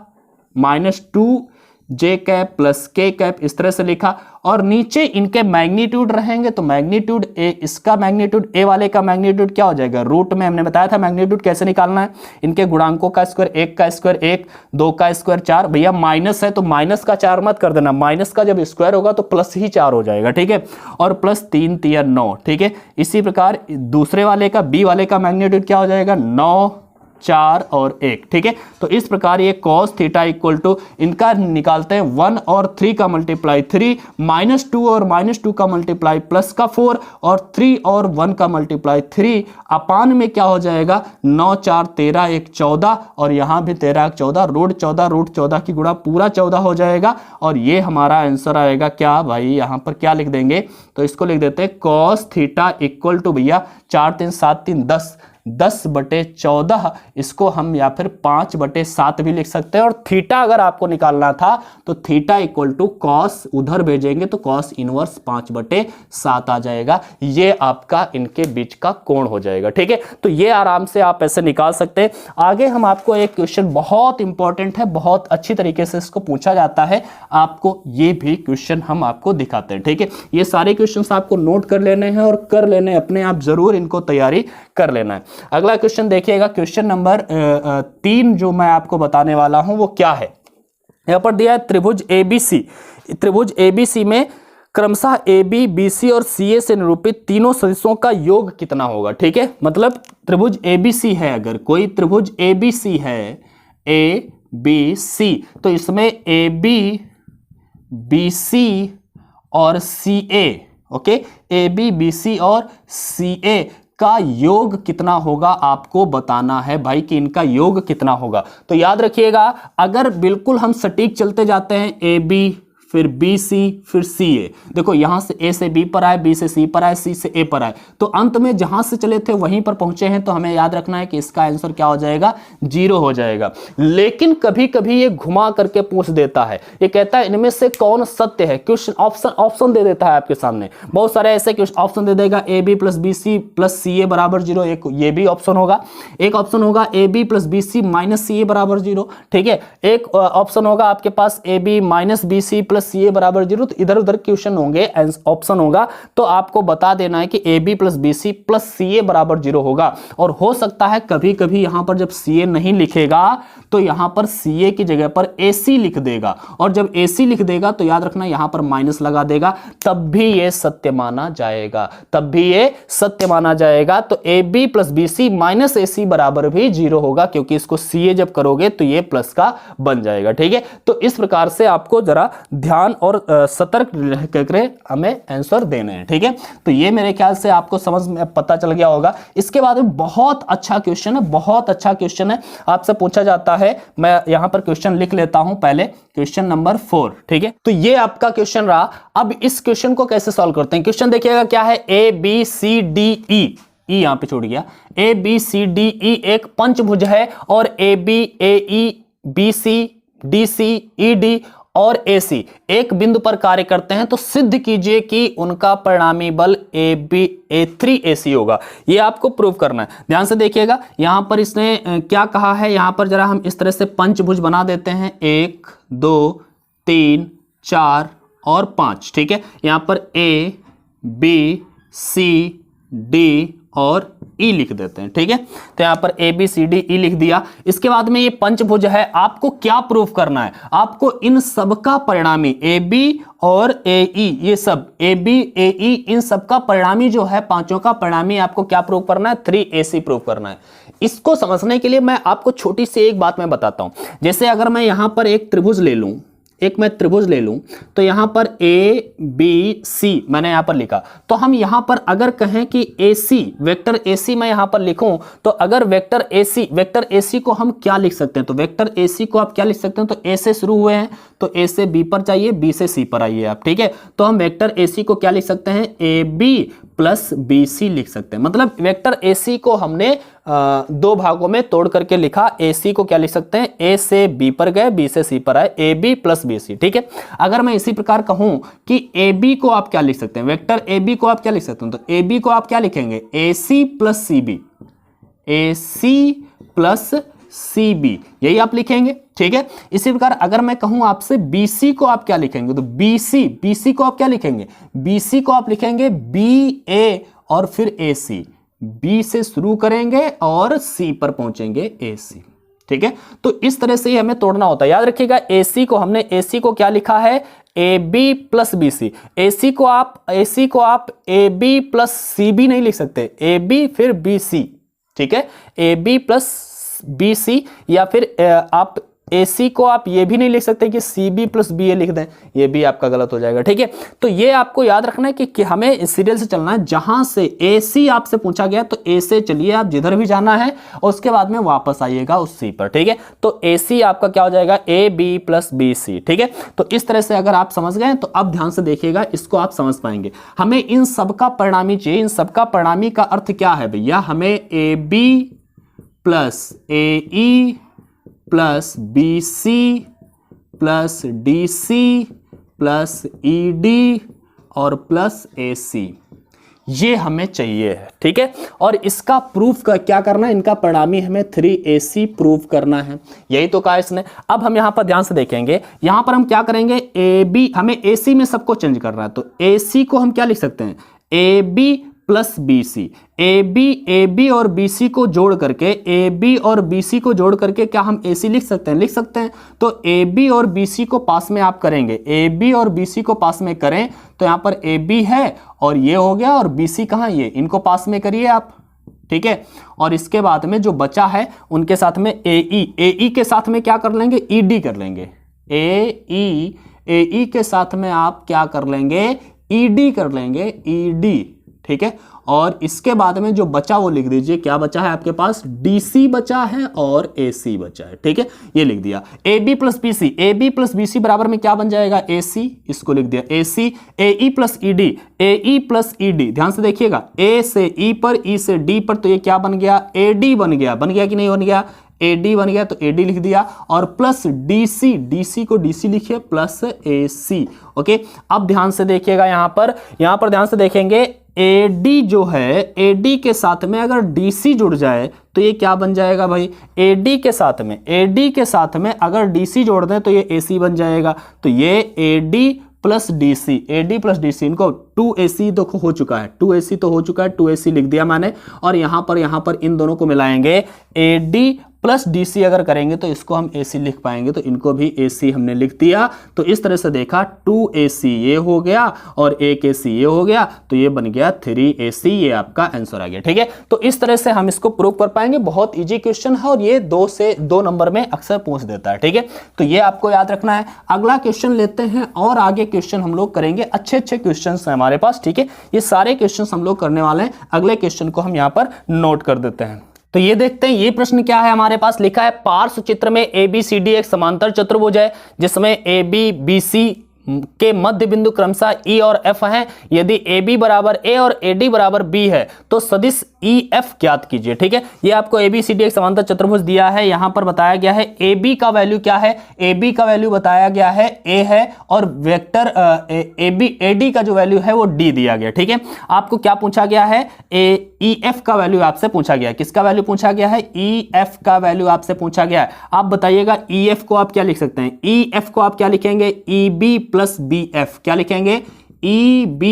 माइनस 2 जे कैप प्लस के कैप, इस तरह से लिखा, और नीचे इनके मैग्नीट्यूड रहेंगे, तो मैग्नीट्यूड ए, इसका मैग्नीट्यूड ए वाले का मैग्नीट्यूड क्या हो जाएगा, रूट में हमने बताया था मैग्नीट्यूड कैसे निकालना है, इनके गुणांकों का स्क्वायर, 1 का स्क्वायर 1, 2 का स्क्वायर 4, भैया माइनस है तो माइनस का 4 मत कर देना, माइनस का जब स्क्वायर होगा तो प्लस ही 4 हो जाएगा। ठीक है, और प्लस 3 3 9। ठीक है, इसी प्रकार दूसरे वाले का, बी वाले का मैग्नीट्यूड क्या हो जाएगा, 9 4 और 1। ठीक है, तो इस प्रकार ये cos थीटा इक्वल टू, इनका निकालते हैं 1 और 3 का मल्टीप्लाई 3, माइनस 2 और माइनस 2 का मल्टीप्लाई प्लस का 4, और 3 और 1 का मल्टीप्लाई 3, अपान में क्या हो जाएगा, 9 4 13 1 14, और यहां भी 13 1 14, रूट 14 की गुणा पूरा 14 हो जाएगा, और ये हमारा आंसर आएगा क्या भाई, यहां पर क्या लिख देंगे, तो इसको लिख देते हैं cos थीटा इक्वल टू भैया 4 3 7 3 10, 10/14, इसको हम या फिर 5/7 भी लिख सकते हैं। और थीटा अगर आपको निकालना था तो थीटा इक्वल टू कॉस, उधर भेजेंगे तो कॉस इनवर्स 5/7 आ जाएगा। ये आपका इनके बीच का कोण हो जाएगा। ठीक है, तो ये आराम से आप ऐसे निकाल सकते हैं। आगे हम आपको एक क्वेश्चन बहुत इंपॉर्टेंट है, बहुत अच्छी तरीके से इसको पूछा जाता है, आपको ये भी क्वेश्चन हम आपको दिखाते हैं। ठीक है, ये सारे क्वेश्चंस आपको नोट कर लेने हैं और कर लेने हैं अपने आप, जरूर इनको तैयारी कर लेना है। अगला क्वेश्चन देखिएगा, क्वेश्चन नंबर 3 जो मैं आपको बताने वाला हूं वो क्या है। यहां पर दिया है त्रिभुज ABC। त्रिभुज ABC में क्रमशः AB, BC और CA से निरूपित तीनों सदिशों का योग कितना होगा। ठीक है, मतलब त्रिभुज ABC है, अगर कोई त्रिभुज ABC है, ABC, तो इसमें AB, BC और CA, ओके, AB, BC और CA का योग कितना होगा आपको बताना है भाई, कि इनका योग कितना होगा। तो याद रखिएगा, अगर बिल्कुल हम सटीक चलते जाते हैं, AB फिर BC फिर CA, देखो यहां से A से B पर आए, B से C पर आए, C से A पर आए, तो अंत में जहां से चले थे वहीं पर पहुंचे हैं, तो हमें याद रखना है कि इसका आंसर क्या हो जाएगा, 0 हो जाएगा। लेकिन कभी कभी ये घुमा करके पूछ देता है, ये कहता है इनमें से कौन सत्य है। क्वेश्चन ऑप्शन दे देता है आपके सामने, बहुत सारे ऐसे क्वेश्चन ऑप्शन दे देगा, AB plus BC plus CA बराबर 0, एक ये भी ऑप्शन होगा, एक ऑप्शन होगा AB plus BC minus CA बराबर 0। ठीक है, एक ऑप्शन होगा आपके पास AB minus BC plus CA बराबर 0। तो इधर उधर क्वेश्चन होंगे, ऑप्शन होगा, तो आपको बता देना है कि AB plus BC plus CA बराबर 0 होगा। और हो सकता है कभी कभी यहां पर जब CA नहीं लिखेगा तो यहां पर CA की जगह पर AC लिख देगा, और जब AC लिख देगा तो याद रखना यहां पर माइनस लगा देगा, तब भी ये सत्य माना जाएगा, तब भी ये सत्य माना जाएगा। तो AB plus BC minus AC बराबर भी 0 होगा, क्योंकि इसको CA जब करोगे तो ये प्लस का बन जाएगा। ठीक है, तो इस प्रकार से आपको जरा ध्यान और सतर्क रह करके हमें आंसर देने हैं। ठीक है, तो ये मेरे ख्याल से आपको समझ में पता चल गया होगा। इसके बाद में बहुत अच्छा क्वेश्चन है, बहुत अच्छा क्वेश्चन है, आपसे पूछा जाता है, मैं यहां पर क्वेश्चन लिख लेता हूं पहले, क्वेश्चन नंबर 4। ठीक है, तो ये आपका क्वेश्चन रहा। अब इस क्वेश्चन को कैसे सॉल्व करते हैं, क्वेश्चन देखिएगा क्या है, ABCDE, ई यहां पे छूट गया, ABCDE एक पंचभुज है, और AB, AE, BC, DC, ED और AC एक बिंदु पर कार्य करते हैं, तो सिद्ध कीजिए कि उनका परिणामी बल A3AC होगा। ये आपको प्रूव करना है। ध्यान से देखिएगा, यहां पर इसने क्या कहा है, यहां पर जरा हम इस तरह से पंचभुज बना देते हैं, 1 2 3 4 और 5। ठीक है, यहां पर A, B, C, D और E लिख देते हैं। ठीक है, तो यहां पर ABCDE लिख दिया। इसके बाद में ये पंचभुज है, आपको क्या प्रूफ करना है, आपको इन सब का परिणामी AB और AE, ये सब AB, AE इन सब का परिणामी जो है, पांचों का परिणामी आपको क्या प्रूव करना है, 3AC प्रूव करना है। इसको समझने के लिए मैं आपको छोटी सी एक बात मैं बताता हूं। जैसे अगर मैं यहां पर एक त्रिभुज ले लूं, एक मैं त्रिभुज ले लूं, तो यहां पर ABC मैंने यहां पर लिखा, तो हम यहां पर अगर कहें कि AC, वेक्टर AC मैं यहां पर लिखूं, तो अगर वेक्टर AC को हम क्या लिख सकते हैं, तो वेक्टर AC को आप क्या लिख सकते हैं, तो A से शुरू हुए हैं, तो A से B पर जाइए, B से C पर आइए आप। ठीक है, तो हम वेक्टर AC को क्या लिख सकते हैं, AB प्लस BC लिख सकते हैं। मतलब वेक्टर AC को हमने दो भागों में तोड़ करके लिखा। AC को क्या लिख सकते हैं, A से B पर गए, B से C पर आए, AB प्लस BC। ठीक है, अगर मैं इसी प्रकार कहूं कि AB को आप क्या लिख सकते हैं, वेक्टर AB को आप क्या लिख सकते हैं, तो AB को आप क्या लिखेंगे, AC plus CB, AC plus CB, यही आप लिखेंगे। ठीक है, इसी प्रकार अगर मैं कहूं आपसे BC को आप क्या लिखेंगे, तो BC को आप क्या लिखेंगे, BC को आप लिखेंगे BA और फिर AC, B से शुरू करेंगे और C पर पहुंचेंगे AC। ठीक है, तो इस तरह से ही हमें तोड़ना होता है। याद रखिएगा, AC को क्या लिखा है, AB प्लस BC। AC को आप AB प्लस CB नहीं लिख सकते, AB फिर BC। ठीक है, AB प्लस BC, या फिर आप AC को आप ये भी नहीं लिख सकते कि CB प्लस BA लिख दें, ये भी आपका गलत हो जाएगा। ठीक है, तो ये आपको याद रखना है कि हमें सीरियल से चलना है। जहां से AC आपसे पूछा गया तो A से चलिए आप जिधर भी जाना है और उसके बाद में वापस आइएगा उस C पर। ठीक है, तो AC आपका क्या हो जाएगा, AB प्लस BC। ठीक है, तो इस तरह से अगर आप समझ गए तो अब ध्यान से देखिएगा, इसको आप समझ पाएंगे। हमें इन सबका परिणामी चाहिए। इन सबका परिणामी का अर्थ क्या है भैया, हमें AB plus AE plus BC plus DC plus ED और प्लस AC, ये हमें चाहिए है। ठीक है, और इसका प्रूफ का क्या करना है, इनका परिणामी हमें 3AC प्रूफ करना है। यही तो कहा इसने। अब हम यहां पर ध्यान से देखेंगे, यहां पर हम क्या करेंगे, AB, हमें AC में सबको चेंज करना है, तो AC को हम क्या लिख सकते हैं, AB प्लस BC। AB और BC को जोड़ करके, AB और BC को जोड़ करके क्या हम AC लिख सकते हैं, लिख सकते हैं। तो AB और BC को पास में आप करेंगे, AB और BC को पास में करें तो यहां पर AB है और ये हो गया, और BC कहां, ये, इनको पास में करिए आप। ठीक है, और इसके बाद में जो बचा है उनके साथ में AE के साथ में क्या कर लेंगे, ED कर लेंगे। AE के साथ में आप क्या कर लेंगे, ED कर लेंगे, ED। ठीक है, और इसके बाद में जो बचा वो लिख दीजिए, क्या बचा है आपके पास, DC बचा है और AC बचा है। ठीक है, ये लिख दिया। AB plus BC, AB plus BC बराबर में क्या बन जाएगा, AC, इसको लिख दिया AC। AE plus ED, AE plus ED, ध्यान से देखिएगा, A से E पर, E से D पर, तो ये क्या बन गया, AD बन गया। बन गया कि नहीं बन गया, AD बन गया, तो AD लिख दिया, और प्लस DC को DC लिखिए, प्लस AC। ओके, अब ध्यान से देखिएगा, यहां पर ध्यान से देखेंगे, AD जो है, AD के साथ में अगर DC जुड़ जाए तो ये क्या बन जाएगा भाई, AD के साथ में अगर DC जोड़ दें तो ये AC बन जाएगा। तो ये AD प्लस DC, इनको 2AC तो हो चुका है, 2AC लिख दिया मैंने। और यहां पर इन दोनों को मिलाएंगे, AD प्लस DC अगर करेंगे तो इसको हम AC लिख पाएंगे, तो इनको भी AC हमने लिख दिया। तो इस तरह से देखा, 2AC ये हो गया और 1AC ये हो गया, तो ये बन गया 3AC, ये आपका आंसर आ गया। ठीक है, तो इस तरह से हम इसको प्रूव कर पाएंगे। बहुत इजी क्वेश्चन है और ये 2 से 2 नंबर में अक्सर पूछ देता है। ठीक है, तो ये आपको याद रखना है। अगला क्वेश्चन लेते हैं और आगे क्वेश्चन हम लोग करेंगे, अच्छे क्वेश्चन है हमारे पास। ठीक है, ये सारे क्वेश्चन हम लोग करने वाले हैं। अगले क्वेश्चन को हम यहाँ पर नोट कर देते हैं। तो ये देखते हैं, ये प्रश्न क्या है हमारे पास, लिखा है पार्श्व चित्र में ABCD एक समांतर चतुर्भुज है जिसमें ABBC के मध्य बिंदु क्रमशः E और F हैं। यदि AB बराबर A और AD बराबर B है तो सदिश EF ज्ञात कीजिए। ठीक है, ये आपको ABCD एक समांतर चतुर्भुज दिया है। यहां पर बताया गया है AB का वैल्यू क्या है, AB का वैल्यू बताया गया है A है, और वेक्टर AD का जो वैल्यू है वो D दिया गया। ठीक है, आपको क्या पूछा गया है, EF का वैल्यू आपसे पूछा गया है। किसका वैल्यू पूछा गया है, EF का वैल्यू आपसे पूछा गया है। आप बताइएगा EF को आप क्या लिख सकते हैं, EF को आप क्या लिखेंगे, EB प्लस BF, क्या लिखेंगे, EB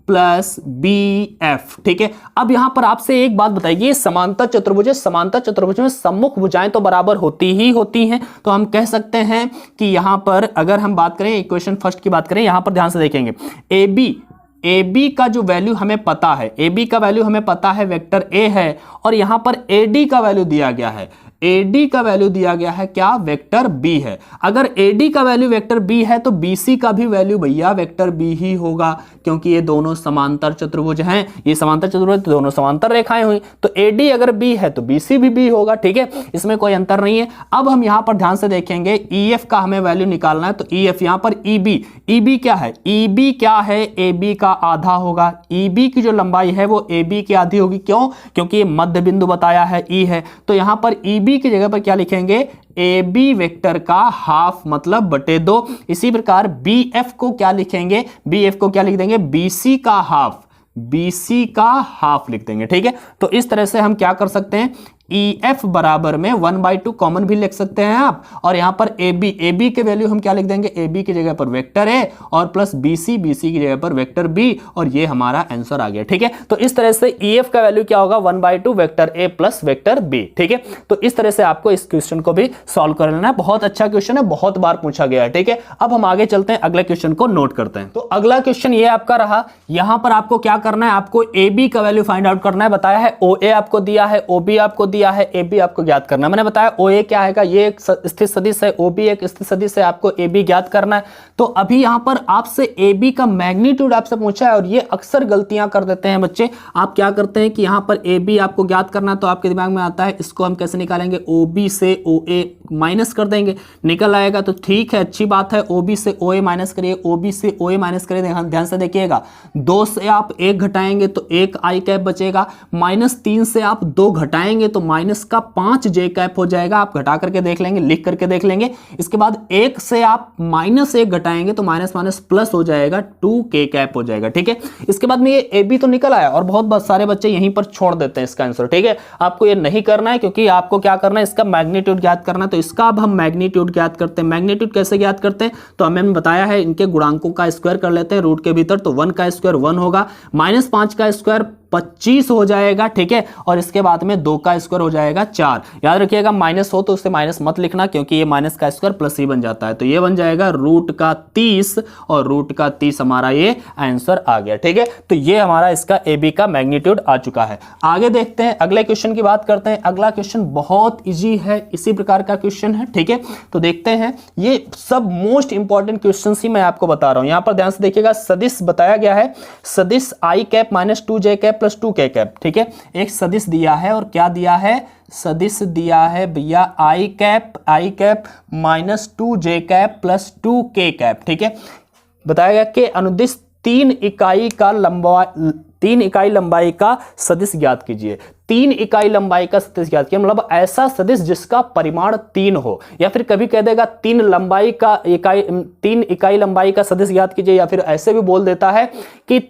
प्लस BF। ठीक है, अब यहां पर आपसे एक बात बताइए, समांतर चतुर्भुज है, समांतर चतुर्भुज में सम्मुख भुजाएं तो बराबर होती हैं, तो हम कह सकते हैं कि यहां पर अगर हम बात करें, इक्वेशन फर्स्ट की बात करें, यहां पर ध्यान से देखेंगे, AB का जो वैल्यू हमें पता है, AB का वैल्यू हमें पता है, वेक्टर A है, और यहां पर AD का वैल्यू दिया गया है, AD का वैल्यू दिया गया है क्या, वेक्टर B है। अगर AD का वैल्यू वेक्टर B है तो BC का भी वैल्यू भैया वेक्टर B ही होगा, क्योंकि ये दोनों समांतर चतुर्भुज हैं। ये समांतर चतुर्भुज, तो दोनों समांतर रेखाएं हुई, तो AD अगर B है तो BC भी B होगा। ठीक है, इसमें कोई अंतर नहीं है। अब हम यहां पर ध्यान से देखेंगे, EF का हमें वैल्यू निकालना है, तो EF यहां पर EB क्या है, EB क्या है, AB का आधा होगा। EB की जो लंबाई है वो AB की आधी होगी, क्यों, क्योंकि ये मध्य बिंदु बताया है E है, तो यहां पर EB की जगह पर क्या लिखेंगे, AB वेक्टर का हाफ, मतलब बटे 2। इसी प्रकार BF को क्या लिखेंगे, BF को क्या लिख देंगे, BC का हाफ लिख देंगे। ठीक है, तो इस तरह से हम क्या कर सकते हैं, EF बराबर में 1/2 कॉमन भी लिख सकते हैं आप, और यहां पर AB के वैल्यू हम क्या लिख देंगे, AB की जगह पर वेक्टर A और प्लस BC की जगह पर वेक्टर B, और ये हमारा आंसर आ गया। ठीक है, तो इस तरह से EF का वैल्यू क्या होगा, 1/2 vector A plus vector B। ठीक है, तो इस तरह से आपको इस क्वेश्चन को भी सॉल्व कर लेना है। बहुत अच्छा क्वेश्चन है, बहुत बार पूछा गया है। ठीक है, अब हम आगे चलते हैं, अगले क्वेश्चन को नोट करते हैं। तो अगला क्वेश्चन ये आपका रहा, यहां पर आपको क्या करना है, आपको AB का वैल्यू फाइंड आउट करना है। बताया है OA आपको दिया है, OB आपको दिया है ए बी आपको ज्ञात करना है। मैंने बताया ओ ए क्या है, ये एक स्थिर सदिश है, ओ बी एक स्थिर सदिश है, आपको ए बी ज्ञात करना है। तो अभी यहां पर आपसे ए बी का मैग्नीट्यूड आपसे पूछा है, और ये अक्सर गलतियां कर देते हैं बच्चे। आप क्या करते हैं कि यहां पर ए बी आपको ज्ञात करना है, तो आपके दिमाग में आता है इसको हम कैसे निकालेंगे, ओ बी से ओ ए माइनस कर देंगे, निकल आएगा तो ठीक है, अच्छी बात है। ओ बी से ओ ए माइनस करिए, ओ बी से ओ ए माइनस करिए, ध्यान से देखिएगा, 2 से आप 1 घटाएंगे तो 1 आई कैप बचेगा, -3 से आप 2 घटाएंगे तो माइनस का 5 जे कैप हो जाएगा। आप घटा करके देख लेंगे, लिख करके देख लेंगे। इसके बाद 1 से आप -1 घटाएंगे तो माइनस माइनस प्लस हो जाएगा, 2 के कैप हो जाएगा, ठीक है। इसके बाद में ये ए बी तो निकल आया, और बहुत सारे बच्चे यहीं पर छोड़ देते हैं इसका आंसर, ठीक है। आपको ये नहीं करना है, क्योंकि आपको क्या करना है, इसका मैग्नीट्यूड ज्ञात करना है। तो इसका अब हम मैग्नीट्यूड ज्ञात करते हैं। मैग्नीट्यूड कैसे ज्ञात करते हैं, तो हमें बताया है, इनके गुणांकों का स्क्वायर कर लेते हैं रूट के भीतर। तो 1 का स्क्वायर 1 होगा, -5 का स्क्वायर 25 हो जाएगा, ठीक है। और इसके बाद में 2 का स्क्वायर हो जाएगा 4। याद रखिएगा माइनस हो तो उससे माइनस मत लिखना, क्योंकि ये माइनस का स्क्वायर प्लस ही बन जाता है। तो ये बन जाएगा रूट का 30, और रूट का 30 हमारा ये आंसर आ गया, ठीक है। तो ये हमारा इसका ए बी का मैग्नीट्यूड आ चुका है। आगे देखते हैं, अगले क्वेश्चन की बात करते हैं। अगला क्वेश्चन बहुत इजी है, इसी प्रकार का क्वेश्चन है, ठीक है। तो देखते हैं, ये सब मोस्ट इंपॉर्टेंट क्वेश्चन ही मैं आपको बता रहा हूं। यहां पर ध्यान से देखिएगा, सदिश बताया गया है, सदिश आई कैप -2 जे कैप प्लस 2 के कैप, ठीक है। एक सदिश दिया है, और क्या दिया है, सदिश दिया है भैया आई कैप -2 जे कैप प्लस 2 के कैप, ठीक है। बताया गया कि अनुदिश 3 इकाई लंबाई का सदिश ज्ञात कीजिए। 3 इकाई लंबाई का सदिश ज्ञात कीजिए, मतलब ऐसा सदिश जिसका परिमाण 3 हो, या फिर कभी कह देगा 3 इकाई लंबाई का सदिश ज्ञात कीजिए, या फिर ऐसे भी बोल देता है कि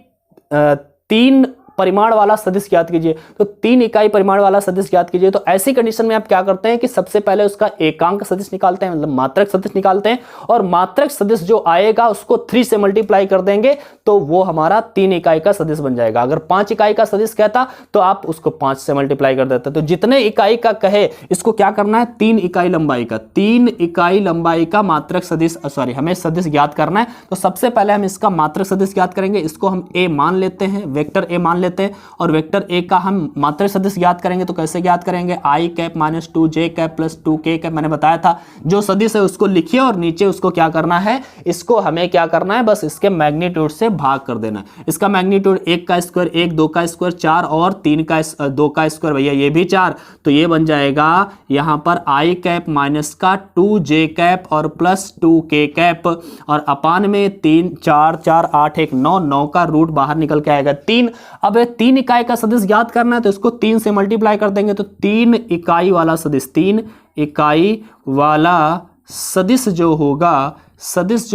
3 परिमाण वाला सदिश ज्ञात कीजिए। तो 3 इकाई परिमाण वाला सदिश ज्ञात कीजिए। तो ऐसी कंडीशन में आप क्या करते हैं कि सबसे पहले उसका एकांक सदिश निकालते हैं, मतलब मात्रक सदिश निकालते हैं, और मात्रक सदिश जो आएगा उसको 3 से मल्टीप्लाई कर देंगे, तो वो हमारा 3 इकाई का सदिश बन जाएगा। अगर 5 इकाई का सदिश कहता तो आप उसको 5 से मल्टीप्लाई कर देते। तो जितने इकाई का कहे, इसको क्या करना है, 3 इकाई लंबाई का, 3 इकाई लंबाई का मात्रक सदिश, हमें सदिश ज्ञात करना है। तो सबसे पहले हम इसका मात्रक सदिश ज्ञात करेंगे। इसको हम ए मान लेते हैं, वेक्टर ए मान लेते हैं, और वेक्टर ए का हम मात्रक सदिश ज्ञात करेंगे। तो कैसे ज्ञात करेंगे, आई कैप -2 जे कैप प्लस 2 के कैप। मैंने बताया था, जो सदिश है उसको लिखिए, और नीचे उसको क्या करना है, इसको हमें क्या करना है, बस इसके मैग्नीट्यूड से भाग कर देना है। इसका मैग्नीट्यूड 1 का स्क्वायर 1, 2 का स्क्वायर 4, और 2 का स्क्वायर भैया ये भी 4। तो ये बन जाएगा यहां पर आई कैप -2 जे कैप और प्लस 2 के कैप, और अपान में 3 4 4 8 1 9, 9 का रूट बाहर निकल के आएगा 3। अब 3 इकाई का सदिश ज्ञात करना है, तो इसको 3 से मल्टीप्लाई कर देंगे। तो 3 इकाई वाला सदिश, 3 इकाई वाला सदिश जो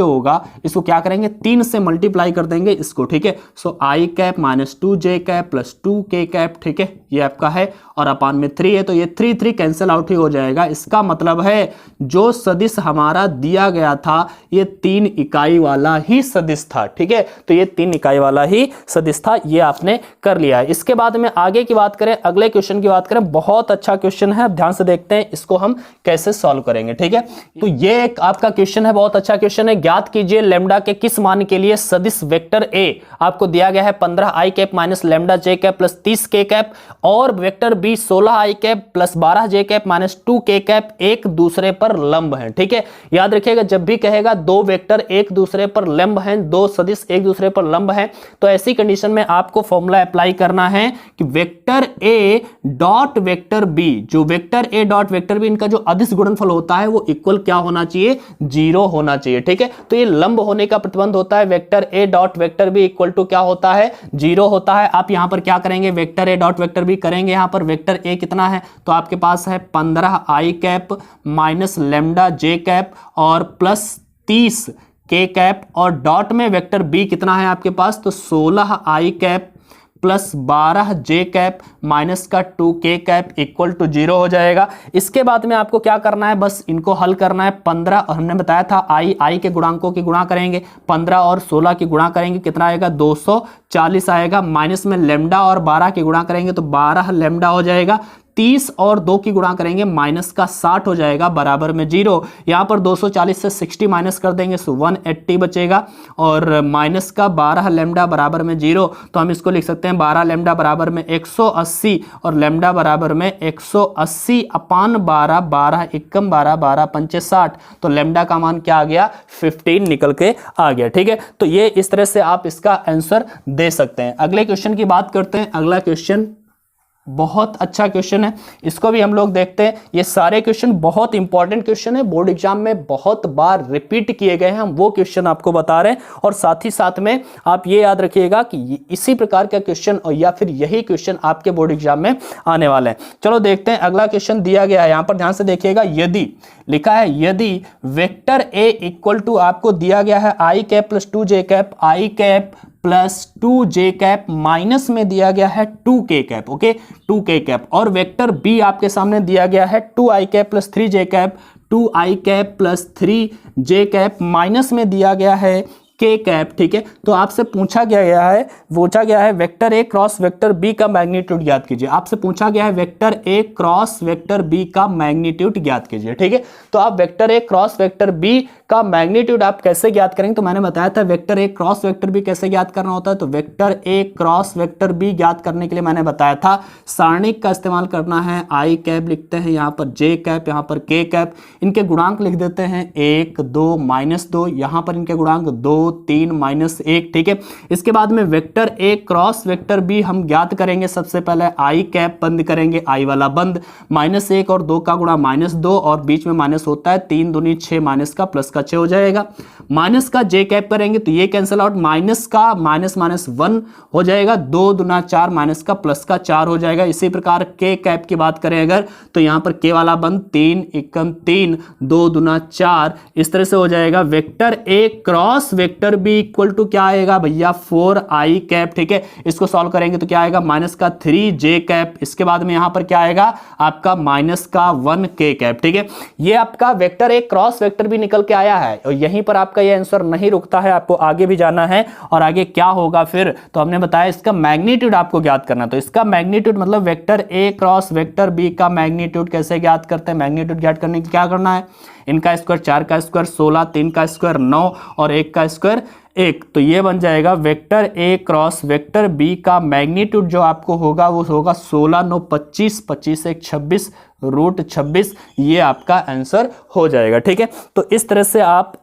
होगा, इसको क्या करेंगे, 3 से मल्टीप्लाई कर देंगे इसको, ठीक है। सो आई कैप -2 जे कैप प्लस 2 के कैप, ठीक है, ये आपका है, और अपान में 3 है, तो ये 3 कैंसिल आउट ही हो जाएगा। इसका मतलब है जो सदिश हमारा दिया गया था, ये 3 इकाई वाला ही सदिश था, ठीक है। तो ये 3 इकाई वाला ही सदिश था, ये आपने कर लिया है। इसके बाद में आगे की बात करें, अगले क्वेश्चन की बात करें, बहुत अच्छा क्वेश्चन है, ध्यान से देखते हैं इसको हम कैसे सॉल्व करेंगे, ठीक है। तो ये एक आपका क्वेश्चन है, बहुत अच्छा क्वेश्चन है। ज्ञात कीजिए लैम्डा के किस मान के लिए सदिश वेक्टर ए आपको दिया गया है 15 आई कैप माइनस लैम्डा जे कैप प्लस 30 के कैप, और वेक्टर बी 16 आई कैप प्लस 12 जे कैप माइनस 2 के कैप एक दूसरे पर लंब है, ठीक है। याद रखिएगा, जब भी कहेगा 2 वेक्टर एक दूसरे पर लंब हैं, 2 सदिश एक दूसरे पर लंब हैं, तो ऐसी कंडीशन में आपको फॉर्मूला अप्लाई करना है कि vector A dot vector B, जो vector A dot vector B, इनका जो अदिश गुणनफल होता है वो इक्वल क्या होना चाहिए, 0 होना चाहिए, ठीक है। तो ये लंब होने का प्रतिबंध होता है, vector A dot vector B equal to क्या होता है, 0 होता है। आप यहां पर क्या करेंगे, vector A dot vector B करेंगे, यहां पर वेक्टर ए कितना है, तो आपके पास है 15 आई कैप माइनस लैम्डा जे कैप और प्लस 30 के कैप, और डॉट में वेक्टर बी कितना है आपके पास, तो 16 आई कैप प्लस 12 जे कैप माइनस का 2 के कैप इक्वल टू 0 हो जाएगा। इसके बाद में आपको क्या करना है, बस इनको हल करना है। 15 और हमने बताया था आई के गुणांकों की गुणा करेंगे, 15 और 16 की गुणा करेंगे, कितना आएगा, 240 आएगा। माइनस में लैम्डा और 12 की गुणा करेंगे तो 12 लैम्डा हो जाएगा। 30 और 2 की गुणा करेंगे माइनस का 60 हो जाएगा बराबर में 0। यहाँ पर 240 से 60 माइनस कर देंगे सो 180 बचेगा और माइनस का 12 लैम्डा बराबर में 0। तो हम इसको लिख सकते हैं 12 लैम्डा बराबर में 180 और लैम्डा बराबर में 180 अपान 12, 12 एकम 12, 12 पंचे 60। तो लैम्डा का मान क्या आ गया 15 निकल के आ गया। ठीक है, तो ये इस तरह से आप इसका आंसर दे सकते हैं। अगले क्वेश्चन की बात करते हैं। अगला क्वेश्चन बहुत अच्छा क्वेश्चन है, इसको भी हम लोग देखते हैं। ये सारे क्वेश्चन बहुत इंपॉर्टेंट क्वेश्चन है, बोर्ड एग्जाम में बहुत बार रिपीट किए गए हैं, हम वो क्वेश्चन आपको बता रहे हैं। और साथ ही साथ में आप ये याद रखिएगा कि इसी प्रकार का क्वेश्चन और या फिर यही क्वेश्चन आपके बोर्ड एग्जाम में आने वाले हैं। चलो देखते हैं। अगला क्वेश्चन दिया गया है, यहां पर ध्यान से देखिएगा। यदि लिखा है यदि वेक्टर ए इक्वल टू आपको दिया गया है i cap plus 2j cap, i cap plus 2j cap minus में दिया गया है 2k cap, okay 2k cap, और वेक्टर बी आपके सामने दिया गया है 2i cap plus 3j cap, 2i cap plus 3j cap minus में दिया गया है k कैप। ठीक है, तो आपसे पूछा गया है vector A cross vector B का मैग्नीट्यूड ज्ञात कीजिए। आपसे पूछा गया है vector A cross vector B का मैग्नीट्यूड ज्ञात कीजिए। ठीक है, तो आप vector A cross vector B का मैग्नीट्यूड आप कैसे ज्ञात करेंगे, तो मैंने बताया था vector A cross vector B कैसे ज्ञात करना होता है। तो vector A cross vector B ज्ञात करने के लिए मैंने बताया था सारणिक का इस्तेमाल करना है। आई कैप लिखते हैं, यहाँ पर जे कैप, यहाँ पर के कैप, इनके गुणांक लिख देते हैं 1 2 -2, यहाँ पर इनके गुणांक 2 3 -1। ठीक है, इसके बाद में vector A cross vector B हम ज्ञात करेंगे। सबसे पहले आई कैप बंद करेंगे, आई वाला बंद, -1 और 2 का गुणा -2 और बीच में माइनस होता है, 3 दूनी 6 माइनस का प्लस का 6 हो जाएगा। माइनस का जे कैप करेंगे तो ये कैंसिल आउट, माइनस का माइनस 1 हो जाएगा, 2 दूना 4 माइनस का प्लस का 4 हो जाएगा। इसी प्रकार के कैप की बात करें अगर तो यहाँ पर के वाला बंद 3 एकम 3, 2 दूना 4, इस तरह से हो जाएगा। Vector A cross vector B equal to क्या आएगा भैया 4i कैप। ठीक है, इसको सॉल्व करेंगे तो क्या आएगा माइनस का 3j कैप, इसके बाद में यहाँ पर क्या आएगा आपका माइनस का 1k कैप। ठीक है, ये आपका vector A cross vector B निकल के आया है और यहीं पर आपका ये आंसर नहीं रुकता है, आपको आगे भी जाना है। और आगे क्या होगा फिर, तो हमने बताया इसका मैग्नीट्यूड आपको ज्ञात करना। तो इसका मैग्नीट्यूड मतलब vector A cross vector B का मैग्नीट्यूड कैसे ज्ञात करते हैं। मैग्नीट्यूड ज्ञात करने के क्या करना है, इनका स्क्वायर 4 का स्क्वायर 16, 3 का स्क्वायर 9 और 1 का स्क्वायर 1। तो ये बन जाएगा vector A cross vector B का मैग्नीट्यूड जो आपको होगा वो होगा 16 9 25, 25 1 26 रूट 26, ये आपका आंसर हो जाएगा। ठीक है, तो इस तरह से आप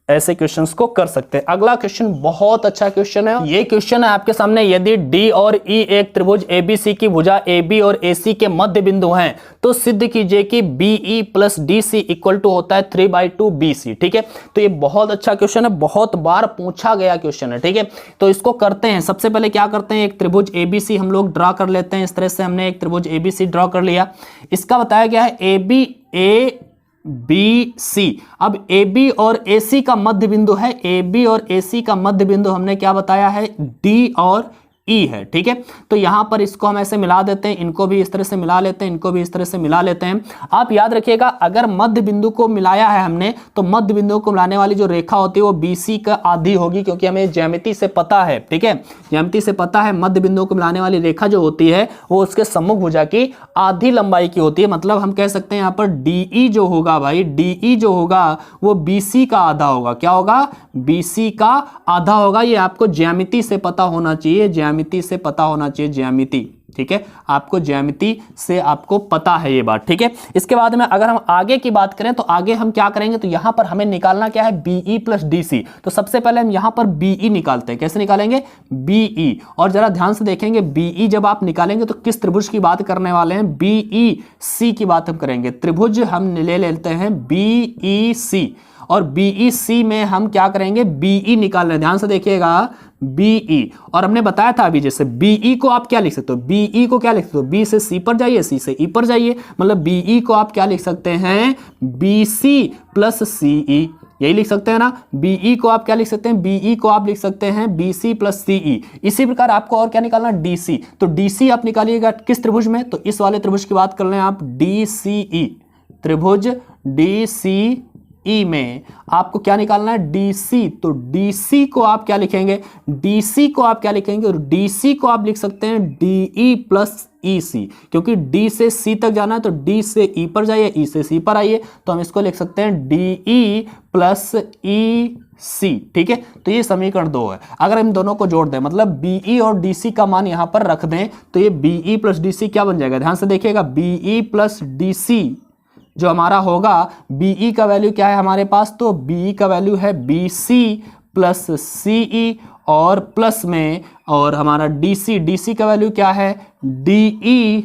ऐसे क्वेश्चंस को कर सकते हैं। अगला क्वेश्चन बहुत अच्छा क्वेश्चन है, ये क्वेश्चन है आपके सामने। यदि डी और ई एक त्रिभुज एबीसी की भुजा AB और AC के मध्य बिंदु हैं तो सिद्ध कीजिए कि BE plus DC equal to होता है 3/2 BC। ठीक है, तो ये बहुत अच्छा क्वेश्चन है, बहुत बार पूछा गया क्वेश्चन है। ठीक है, तो इसको करते हैं। सबसे पहले क्या करते हैं, एक त्रिभुज ABC हम लोग ड्रॉ कर लेते हैं। इस तरह से हमने एक त्रिभुज ABC ड्रॉ कर लिया। इसका बताया गया है ABC। अब AB और AC का मध्य बिंदु है, AB और AC का मध्य बिंदु हमने क्या बताया है D और E है। ठीक है, तो यहां पर इसको हम ऐसे मिला देते हैं, इनको भी इस तरह से मिला लेते हैं, इनको भी इस तरह से मिला लेते हैं। आप याद रखिएगा अगर मध्य बिंदु को मिलाया है हमने तो मध्य बिंदु को मिलाने वाली जो रेखा होती है वो BC का आधी होगी, क्योंकि हमें ज्यामिति से पता है। ठीक है, ज्यामिति से पता है मध्य बिंदु को मिलाने वाली रेखा जो होती है वो उसके सम्मुख भुजा की आधी लंबाई की होती है। मतलब हम कह सकते हैं यहाँ पर DE जो होगा भाई, DE जो होगा वो BC का आधा होगा। क्या होगा, BC का आधा होगा। ये आपको ज्यामिति से पता होना चाहिए, ज्यामिति से पता होना चाहिए, ज्यामिति। ठीक है, आपको ज्यामिति से आपको पता है ये बात। ठीक है, इसके बाद में अगर हम आगे की बात करें तो आगे हम क्या करेंगे, तो यहां पर हमें निकालना क्या है BE प्लस DC। तो सबसे पहले हम यहां पर BE निकालते हैं। कैसे निकालेंगे BE, और जरा ध्यान से देखेंगे BE जब आप निकालेंगे तो किस त्रिभुज की बात करने वाले हैं, BEC की बात हम करेंगे। त्रिभुज हम ले लेते हैं BEC और BEC में हम क्या करेंगे BE निकाल रहे हैं। ध्यान से देखिएगा BE, और हमने बताया था अभी जैसे BE को आप क्या लिख सकते हो, BE को क्या लिख सकते हो, B से C पर जाइए, C से E पर जाइए, मतलब BE को आप क्या लिख सकते हैं BC प्लस CE, यही लिख सकते हैं ना। BE को आप क्या लिख सकते हैं, BE को आप लिख सकते हैं BC प्लस CE। इसी प्रकार आपको और क्या निकालना, DC। तो DC आप निकालिएगा किस त्रिभुज में, तो इस वाले त्रिभुज की बात कर रहे हैं आप, DCE त्रिभुज DCE ई में आपको क्या निकालना है, डीसी। तो डीसी को आप क्या लिखेंगे, डीसी को आप क्या लिखेंगे, और डीसी को आप लिख सकते हैं डीई प्लस ई सी, क्योंकि डी से सी तक जाना है तो डी से ई पर जाइए, ई से सी पर आइए, तो हम इसको लिख सकते हैं डीई प्लस ई सी। ठीक है, तो ये समीकरण 2 है। अगर हम दोनों को जोड़ दें, मतलब बीई और डीसी का मान यहां पर रख दें, तो ये बीई प्लस डीसी क्या बन जाएगा, ध्यान से देखिएगा, बीई प्लस डीसी जो हमारा होगा, बीई का वैल्यू क्या है हमारे पास, तो बीई का वैल्यू है बीसी प्लस सीई और प्लस में, और हमारा डीसी, डीसी का वैल्यू क्या है, DE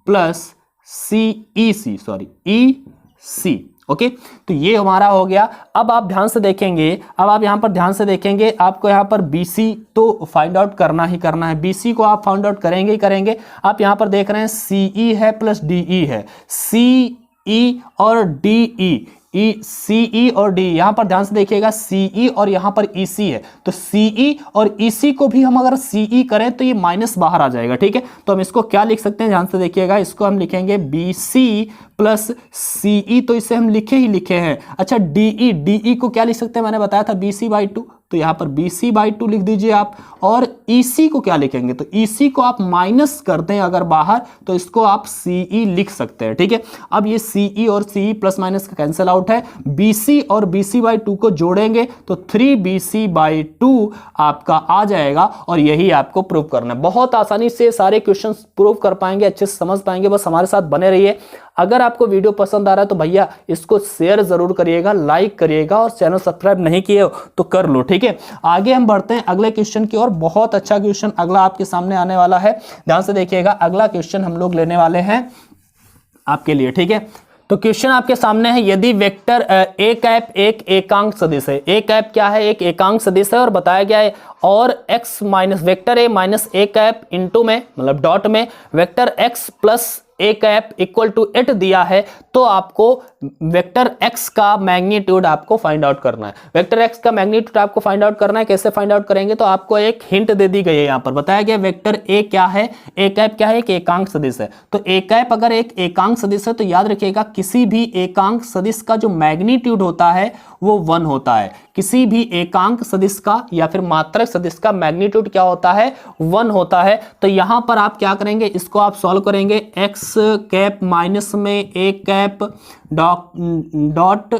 plus C C, sorry ई सी। ओके, तो ये हमारा हो गया। अब आप ध्यान से देखेंगे, अब आप यहां पर ध्यान से देखेंगे, आपको यहां पर BC तो फाइंड आउट करना ही करना है, BC को आप फाइंड आउट करेंगे ही करेंगे। आप यहां पर देख रहे हैं CE है प्लस DE है, CE और DE, CE और D, यहां पर ध्यान से देखिएगा CE और यहां पर EC है, तो CE और EC को भी हम अगर CE करें तो ये माइनस बाहर आ जाएगा। ठीक है, तो हम इसको क्या लिख सकते हैं, ध्यान से देखिएगा, इसको हम लिखेंगे BC प्लस CE, तो इसे हम लिखे ही लिखे हैं। अच्छा, DE को क्या लिख सकते हैं, मैंने बताया था BC/2, तो यहां पर BC/2 लिख दीजिए आप। और EC को क्या लिखेंगे, तो EC को आप माइनस कर दें अगर बाहर, तो इसको आप CE लिख सकते हैं। ठीक है, अब ये CE और CE प्लस माइनस का कैंसिल आउट है, BC और BC/2 को जोड़ेंगे तो 3BC/2 आपका आ जाएगा, और यही आपको प्रूव करना है। बहुत आसानी से सारे क्वेश्चन प्रूव कर पाएंगे, अच्छे से समझ पाएंगे, बस हमारे साथ बने रहिए। अगर आपको वीडियो पसंद आ रहा है तो भैया इसको शेयर जरूर करिएगा, लाइक करिएगा, और चैनल सब्सक्राइब नहीं किए हो तो कर लो। ठीक है, आगे हम बढ़ते हैं अगले क्वेश्चन की ओर। बहुत अच्छा क्वेश्चन अगला आपके सामने आने वाला है, ध्यान से देखिएगा। अगला क्वेश्चन हम लोग लेने वाले हैं आपके लिए। ठीक है, तो क्वेश्चन आपके सामने है, यदि वेक्टर ए कैप एक एकांक सदिश है, ए कैप क्या है, एक एकांक सदिश है, और बताया गया है, और x minus vector A minus A cap into में, मतलब डॉट में, vector x plus A cap equal to 8 दिया है, तो आपको वेक्टर x का मैग्नीट्यूड आपको फाइंड आउट करना है। वेक्टर x का मैग्नीट्यूड आपको फाइंड आउट करना है। कैसे फाइंड आउट करेंगे, तो आपको एक हिंट दे दी गई है, यहां पर बताया गया वेक्टर a क्या है, ए कैप क्या है, एक एकांक सदिश है। तो ए कैप अगर एक एकांक सदिश है तो याद रखिएगा, किसी भी एकांक सदिश का जो मैग्नीट्यूड होता है वो 1 होता है। किसी भी एकांक सदिश का या फिर मात्रक सदिश का मैग्नीट्यूड क्या होता है, 1 होता है। तो यहां पर आप क्या करेंगे, इसको आप सॉल्व करेंगे, x कैप माइनस में A cap dot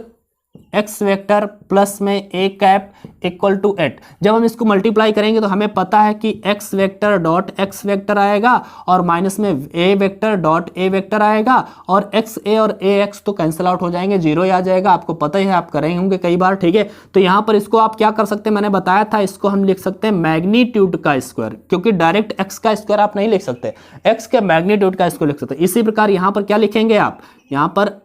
x vector plus में ए कैप इक्वल टू 8। जब हम इसको मल्टीप्लाई करेंगे तो हमें पता है कि x vector dot x vector आएगा, और माइनस में a vector dot a vector आएगा, और x a और a x तो कैंसिल आउट हो जाएंगे, 0 आ जाएगा। आपको पता ही है, आप करेंगे होंगे कई बार। ठीक है, तो यहाँ पर इसको आप क्या कर सकते हैं, मैंने बताया था, इसको हम लिख सकते हैं मैग्नीट्यूड का स्क्वायर, क्योंकि डायरेक्ट x का स्क्वायर आप नहीं लिख सकते, x के मैग्नीट्यूड का स्क्वायर लिख सकते हैं। इसी प्रकार यहाँ पर क्या लिखेंगे आप, यहाँ पर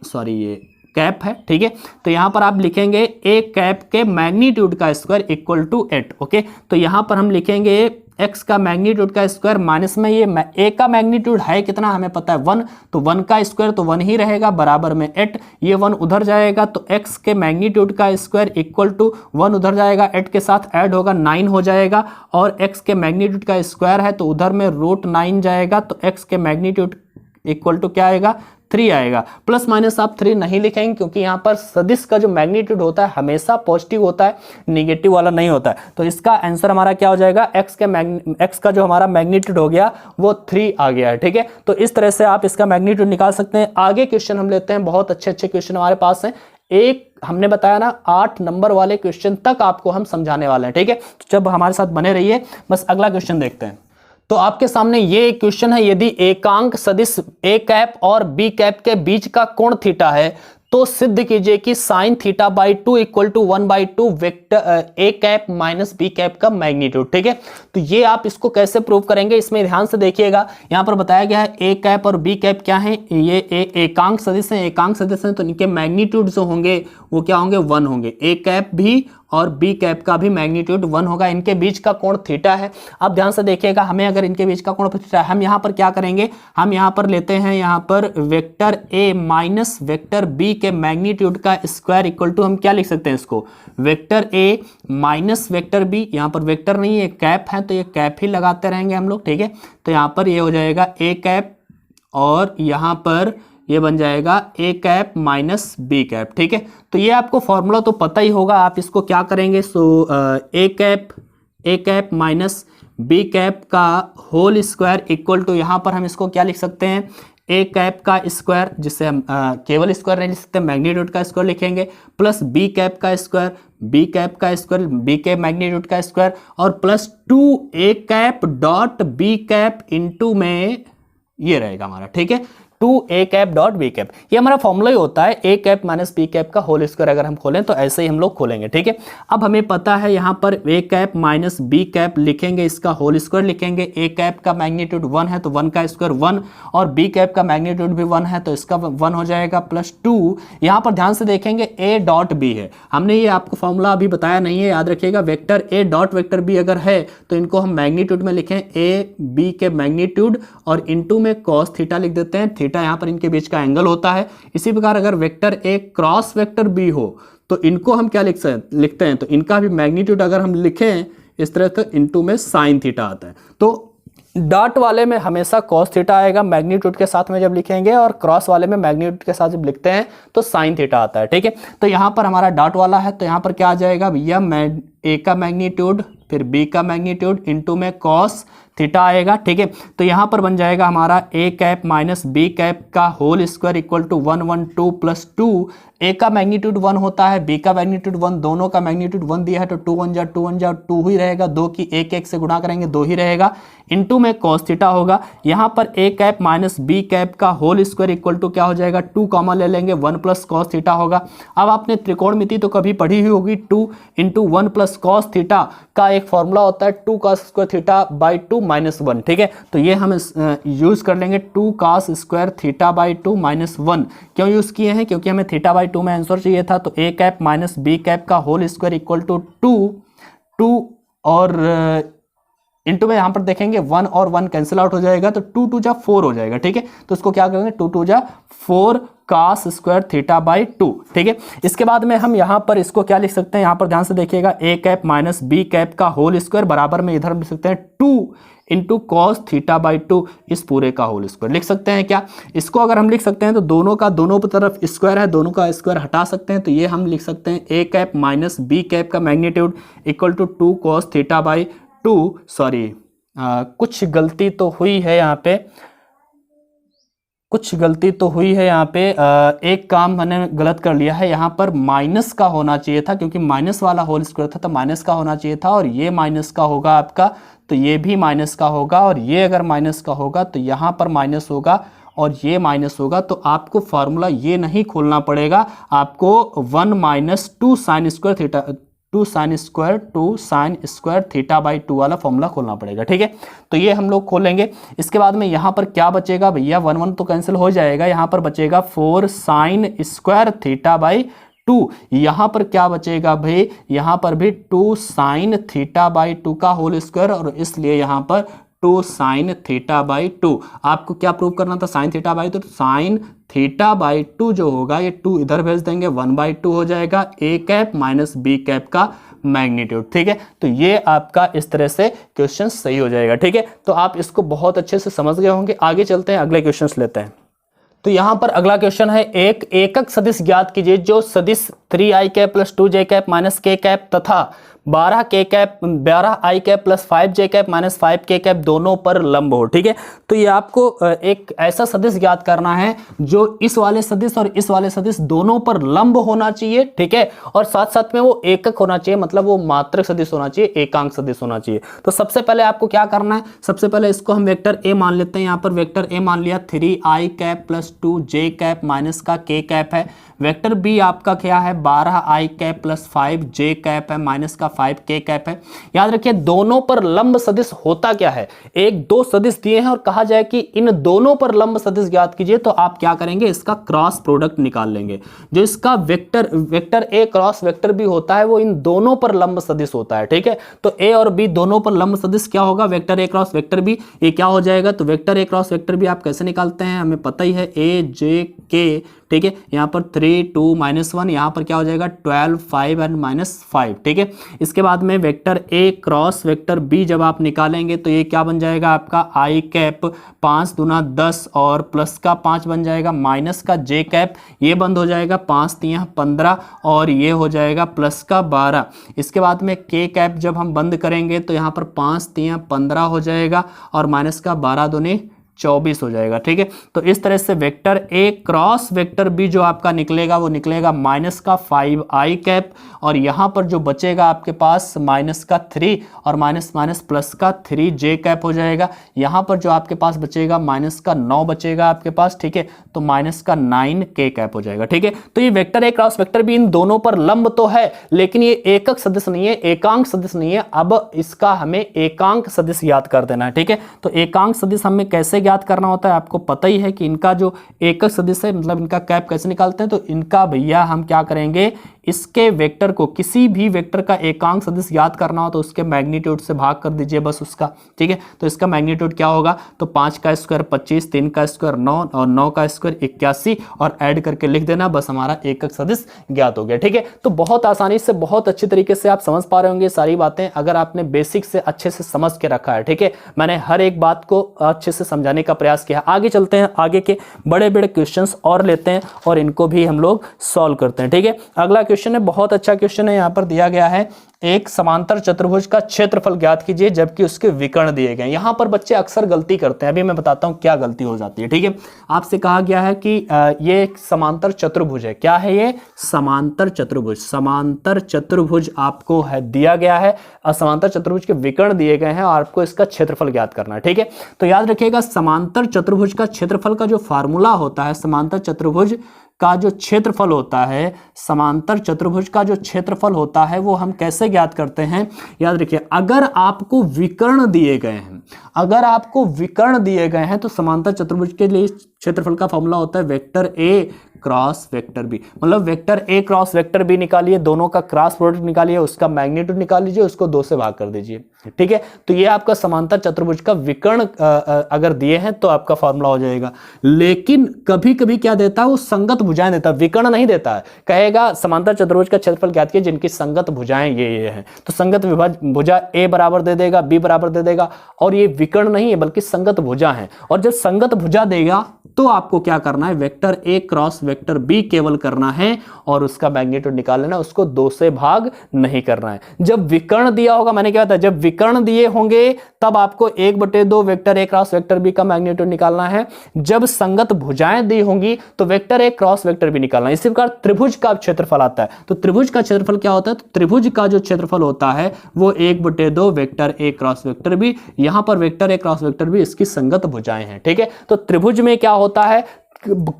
सॉरी ये कैप है। ठीक है, तो यहां पर आप लिखेंगे ए कैप के मैग्नीट्यूड का स्क्वायर इक्वल टू 8। ओके, तो यहां पर हम लिखेंगे x का मैग्नीट्यूड का स्क्वायर माइनस में ये a का मैग्नीट्यूड है कितना, हमें पता है 1, तो 1 का स्क्वायर तो 1 ही रहेगा, बराबर में 8, ये 1 उधर जाएगा, तो x के मैग्नीट्यूड का स्क्वायर इक्वल टू 1 उधर जाएगा, 8 के साथ ऐड होगा 9 हो जाएगा, और x के मैग्नीट्यूड का स्क्वायर है तो उधर में √9 जाएगा, तो x के मैग्नीट्यूड इक्वल टू क्या आएगा, 3 आएगा। प्लस माइनस आप 3 नहीं लिखेंगे, क्योंकि यहाँ पर सदिश का जो मैग्नीट्यूड होता है हमेशा पॉजिटिव होता है, नेगेटिव वाला नहीं होता है। तो इसका आंसर हमारा क्या हो जाएगा, x का जो हमारा मैग्नीट्यूड हो गया वो 3 आ गया है। ठीक है, तो इस तरह से आप इसका मैग्नीट्यूड निकाल सकते हैं। आगे क्वेश्चन हम लेते हैं, बहुत अच्छे अच्छे क्वेश्चन हमारे पास हैं। एक हमने बताया ना 8 नंबर वाले क्वेश्चन तक आपको हम समझाने वाले हैं। ठीक है, तो जब हमारे साथ बने रहिए। बस अगला क्वेश्चन देखते हैं। तो आपके सामने ये एक क्वेश्चन है, यदि एकांक सदिश ए कैप और बी कैप के बीच का कोण थीटा है, तो सिद्ध कीजिए कि sine theta by 2 equal to 1/2 vector A cap minus B cap का मैग्नीट्यूड। ठीक है, तो ये आप इसको कैसे प्रूव करेंगे, इसमें ध्यान से देखिएगा। यहां पर बताया गया है ए कैप और बी कैप क्या है, ये एकांक सदिश है, एकांक सदिश है, तो इनके मैग्नीट्यूड जो होंगे वो क्या होंगे, 1 होंगे। ए कैप भी और बी कैप का भी मैग्नीट्यूड 1 होगा। इनके बीच का कोण थीटा है। आप ध्यान से देखिएगा, हमें अगर इनके बीच का कोण थीटा है, हम यहाँ पर क्या करेंगे, हम यहाँ पर लेते हैं यहाँ पर vector A minus vector B के मैग्नीट्यूड का स्क्वायर इक्वल टू, हम क्या लिख सकते हैं इसको, vector A minus vector B, यहाँ पर वेक्टर नहीं है कैप है तो ये कैप ही लगाते रहेंगे हम लोग। ठीक है, तो यहाँ पर ये हो जाएगा ए कैप, और यहाँ पर ये बन जाएगा ए कैप माइनस बी कैप। ठीक है, तो ये आपको फॉर्मूला तो पता ही होगा, आप इसको क्या करेंगे, सो ए कैप माइनस बी कैप का होल स्क्वायर इक्वल टू, यहाँ पर हम इसको क्या लिख सकते हैं, ए कैप का स्क्वायर, जिससे हम केवल स्क्वायर नहीं लिख सकते, मैग्नीट्यूड का स्क्वायर लिखेंगे, प्लस बी कैप का स्क्वायर, बी कैप का स्क्वायर, बी कैप मैग्नीट्यूड का स्क्वायर, और plus 2 A cap dot B cap into में ये रहेगा हमारा। ठीक है, 2 A cap dot B cap, ये हमारा फॉर्मूला ही होता है, A cap minus B cap का होल स्क्वायर अगर हम खोलें तो ऐसे ही हम लोग खोलेंगे। ठीक है, अब हमें पता है यहाँ पर ए कैप माइनस बी कैप लिखेंगे, इसका होल स्क्वायर लिखेंगे, ए कैप का मैग्नीट्यूड 1 है तो 1 का स्क्वायर 1, और बी कैप का मैग्नीट्यूड भी 1 है तो इसका 1 हो जाएगा, प्लस 2, यहाँ पर ध्यान से देखेंगे ए डॉट बी है, हमने ये आपको फॉर्मूला अभी बताया नहीं है, याद रखिएगा, vector A dot vector B अगर है तो इनको हम मैग्नीट्यूड में लिखें, ए बी के मैग्नीट्यूड और इनटू में कॉस थीटा लिख देते हैं, थीटा यहाँ पर इनके बीच का एंगल होता है। इसी प्रकार अगर vector A cross vector B हो तो इनको हम क्या लिखते हैं, तो इनका भी मैग्नीट्यूड अगर हम लिखें इस तरह से, इनटू में साइन थीटा आता है। तो डॉट वाले में हमेशा कॉस थीटा आएगा मैग्नीट्यूड के साथ में जब लिखेंगे, और क्रॉस वाले में मैग्नीट्यूड के साथ जब लिखते हैं तो साइन थीटा आता है। ठीक है, तो यहाँ पर हमारा डॉट वाला है तो यहाँ पर क्या आ जाएगा भैया, ए का मैग्नीट्यूड फिर बी का मैग्नीट्यूड इनटू में कॉस थीटा आएगा। ठीक है, तो यहाँ पर बन जाएगा हमारा A cap minus B cap का whole square equal to 1 1 2 plus 2, A का मैग्नीट्यूड 1 होता है, बी का मैग्नीट्यूड 1, दोनों का मैग्नीट्यूड 1 दिया है तो 2 1 जा 2 1 जा 2 ही रहेगा, 2 की एक से गुणा करेंगे 2 ही रहेगा, इनटू में कॉस थीटा होगा। यहाँ पर ए कैप माइनस बी कैप का होल स्क्वायर इक्वल टू क्या हो जाएगा, 2 कॉमन ले लेंगे, 1 प्लस कॉस थीटा होगा। अब आपने त्रिकोणमिति तो कभी पढ़ी हुई होगी, 2 इंटू 1 प्लस कॉस थीटा का एक फॉर्मूला होता है 2 cos square theta by 2 minus 1। ठीक है, तो ये हम यूज कर लेंगे 2 cos square theta by 2 minus 1। क्यों यूज किए हैं, क्योंकि हमें थीटा बाई 2 में आंसर चाहिए था, तो ए कैप माइनस बी कैप का होल स्क्वायर इक्वल टू 2 और इनटू में यहाँ पर देखेंगे 1 और 1 कैंसिल आउट हो जाएगा तो 2 2 जा 4 हो जाएगा। ठीक है, तो इसको क्या करेंगे, 2 2 जा 4 cos स्क्वायर थीटा बाई 2। ठीक है, इसके बाद में हम यहाँ पर इसको क्या लिख सकते हैं, यहाँ पर ध्यान से देखिएगा, ए कैप माइनस बी कैप का होल स्क्वायर बराबर में इधर हम लिख सकते हैं 2 इंटू कॉस थीटा बाई 2, इस पूरे का होल स्क्वायर लिख सकते हैं क्या। इसको अगर हम लिख सकते हैं तो दोनों तरफ स्क्वायर है, दोनों का स्क्वायर हटा सकते हैं, तो ये हम लिख सकते हैं A cap minus B cap का magnitude equal to 2 cos theta by 2। Sorry, कुछ गलती तो हुई है यहाँ पे, एक काम मैंने गलत कर लिया है, यहाँ पर माइनस का होना चाहिए था, क्योंकि माइनस वाला होल स्क्वायर था तो माइनस का होना चाहिए था, और ये माइनस का होगा आपका तो ये भी माइनस का होगा, और ये अगर माइनस का होगा तो यहाँ पर माइनस होगा और ये माइनस होगा, तो आपको फॉर्मूला ये नहीं खोलना पड़ेगा, आपको 1 minus 2 sine square theta 2 sine square theta by 2 वाला फॉर्मूला खोलना पड़ेगा। ठीक है, तो ये हम लोग खोलेंगे। इसके बाद में यहाँ पर क्या बचेगा भैया, 1 1 तो कैंसिल हो जाएगा, यहाँ पर बचेगा 4 साइन स्क्वायर थीटा बाई 2। यहाँ पर क्या बचेगा भाई, यहाँ पर भी 2 साइन थीटा बाई 2 का होल स्क्वायर, और इसलिए यहाँ पर 2 साइन थीटा बाई 2। आपको क्या प्रूव करना था, साइन थीटा बाई 2, तो साइन थीटा बाई 2 जो होगा ये 2 इधर भेज देंगे, 1/2 हो जाएगा ए कैप माइनस बी कैप का मैग्नीट्यूड। ठीक है, तो ये आपका इस तरह से क्वेश्चन सही हो जाएगा। ठीक है, तो आप इसको बहुत अच्छे से समझ गए होंगे। आगे चलते हैं, अगले क्वेश्चन लेते हैं। तो यहां पर अगला क्वेश्चन है, एक एकक सदिश ज्ञात कीजिए जो सदिश 3i cap plus 2j cap minus k cap तथा 12i cap plus 5j cap minus 5k cap दोनों पर लंब हो। ठीक है, तो ये आपको एक ऐसा सदिश ज्ञात करना है जो इस वाले सदिश और इस वाले सदिश दोनों पर लंब होना चाहिए। ठीक है, और साथ साथ में वो एकक होना चाहिए, मतलब वो मात्रक सदिश होना चाहिए, एकांक सदिश होना चाहिए। तो सबसे पहले आपको क्या करना है, सबसे पहले इसको हम वेक्टर ए मान लेते हैं। यहाँ पर वेक्टर ए मान लिया, 3i cap plus 2j cap minus का k कैप है। वेक्टर बी आपका क्या है, 12i cap plus 5j cap है माइनस का 5k कैप है। याद रखिए दोनों पर लंब सदिश होता क्या है, एक दो सदिश दिए हैं और कहा जाए कि इन दोनों पर लंब सदिश ज्ञात कीजिए, तो आप क्या करेंगे, इसका क्रॉस प्रोडक्ट निकाल लेंगे। जो इसका vector A cross vector B होता है वो इन दोनों पर लंब सदिश होता है। ठीक है, तो ए और बी दोनों पर लंब सदिश क्या होगा, vector A cross vector B, ये क्या हो जाएगा, तो vector A cross vector B आप कैसे निकालते हैं, हमें पता ही है, ए जे के ठीक है। यहाँ पर 3 2 -1, यहाँ पर क्या हो जाएगा 12 5 एंड -5, ठीक है। इसके बाद में vector A cross vector B जब आप निकालेंगे तो ये क्या बन जाएगा आपका आई कैप 5 दूना 10 और प्लस का 5 बन जाएगा, माइनस का जे कैप ये बंद हो जाएगा 5 3 15 और ये हो जाएगा प्लस का 12। इसके बाद में के कैप जब हम बंद करेंगे तो यहाँ पर 5 3 15 हो जाएगा और माइनस का 12 दूनी 24 हो जाएगा, ठीक है। तो इस तरह से vector A cross vector B जो आपका निकलेगा वो निकलेगा माइनस का 5 आई कैप और यहाँ पर जो बचेगा आपके पास माइनस का 3 और माइनस माइनस प्लस का 3 जे कैप हो जाएगा। यहाँ पर जो आपके पास बचेगा माइनस का 9 बचेगा आपके पास, ठीक है। तो माइनस का 9 के कैप हो जाएगा, ठीक है। तो ये vector A cross vector be in दोनों पर लंब तो है लेकिन ये एकक सदिश नहीं है, एकांक सदिश नहीं है। अब इसका हमें एकांक सदिश याद कर देना है, ठीक है। तो एकांक सदिश हमें कैसे याद करना होता है, आपको पता ही है कि इनका जो एकक सदिश है मतलब इनका कैप कैसे निकालते हैं। तो इनका भैया हम क्या करेंगे, इसके वेक्टर को किसी भी वेक्टर का एकांक सदिश याद करना हो तो उसके मैग्नीट्यूड से भाग कर दीजिए बस उसका, ठीक है। तो इसका मैग्नीट्यूड क्या होगा, तो 5 का स्क्वायर 25, 3 का स्क्वायर 9 और 9 का स्क्वायर 81 और ऐड करके लिख देना, बस हमारा एकक सदिश ज्ञात हो गया, ठीक है। तो बहुत आसानी से बहुत अच्छी तरीके से आप समझ पा रहे होंगे सारी बातें अगर आपने बेसिक से अच्छे से समझ के रखा है, ठीक है। मैंने हर एक बात को अच्छे से समझाने का प्रयास किया। आगे चलते हैं, आगे के बड़े बड़े क्वेश्चंस और लेते हैं और इनको भी हम लोग सॉल्व करते हैं, ठीक है। अगला क्वेश्चन है, बहुत अच्छा क्वेश्चन है, यहाँ पर दिया गया है एक समांतर चतुर्भुज का क्षेत्रफल ज्ञात कीजिए जबकि उसके विकर्ण दिए गए। यहां पर बच्चे अक्सर गलती करते हैं, अभी मैं बताता हूं क्या गलती हो जाती है, ठीक है। आपसे कहा गया है कि ये एक समांतर चतुर्भुज है, क्या है ये, समांतर चतुर्भुज। समांतर चतुर्भुज आपको है दिया गया है, समांतर चतुर्भुज के विकर्ण दिए गए हैं और आपको इसका क्षेत्रफल ज्ञात करना है, ठीक है। तो याद रखिएगा समांतर चतुर्भुज का क्षेत्रफल का जो फार्मूला होता है, समांतर चतुर्भुज का जो क्षेत्रफल होता है, समांतर चतुर्भुज का जो क्षेत्रफल होता है वो हम कैसे ज्ञात करते हैं, याद रखिए अगर आपको विकर्ण दिए गए हैं, अगर आपको विकर्ण दिए गए हैं तो समांतर चतुर्भुज के लिए क्षेत्रफल का फॉर्मूला होता है vector A cross vector B. मतलब vector A cross vector B निकालिए, दोनों का क्रॉस प्रोडक्ट निकालिए, उसका मैग्नीट्यूड निकाल लीजिए, उसको 2 से भाग कर दीजिए, ठीक है। तो ये आपका समांतर चतुर्भुज का विकर्ण अगर दिए हैं तो आपका फॉर्मूला हो जाएगा। लेकिन कभी कभी क्या देता है, वो संगत भुजाएं देता है, विकर्ण नहीं देता है। कहेगा समांतर चतुर्भुज का क्षेत्रफल ज्ञात कीजिए जिनकी संगत भुजाएं ये हैं, तो संगत भुजा ए बराबर दे देगा, बी बराबर दे देगा और ये विकर्ण नहीं है बल्कि संगत भुजा है। और जब संगत भुजा देगा तो आपको क्या करना है, vector A cross vector B केवल करना है और उसका मैग्नीट्यूड निकाल लेना, उसको 2 से भाग नहीं करना है। जब विकर्ण दिया होगा, मैंने क्या बताया, जब विकर्ण दिए होंगे तब आपको 1/2 vector A cross vector B का मैग्नीट्यूड निकालना है। जब संगत भुजाएं दी होंगी तो vector A cross vector B निकालना है। इसी प्रकार त्रिभुज का क्षेत्रफल आता है, तो त्रिभुज का क्षेत्रफल क्या होता है, तो त्रिभुज का जो क्षेत्रफल होता है वो 1/2 vector A cross vector B. यहां पर vector A cross vector B इसकी संगत भुजाएं हैं, ठीक है। तो त्रिभुज में क्या होता है,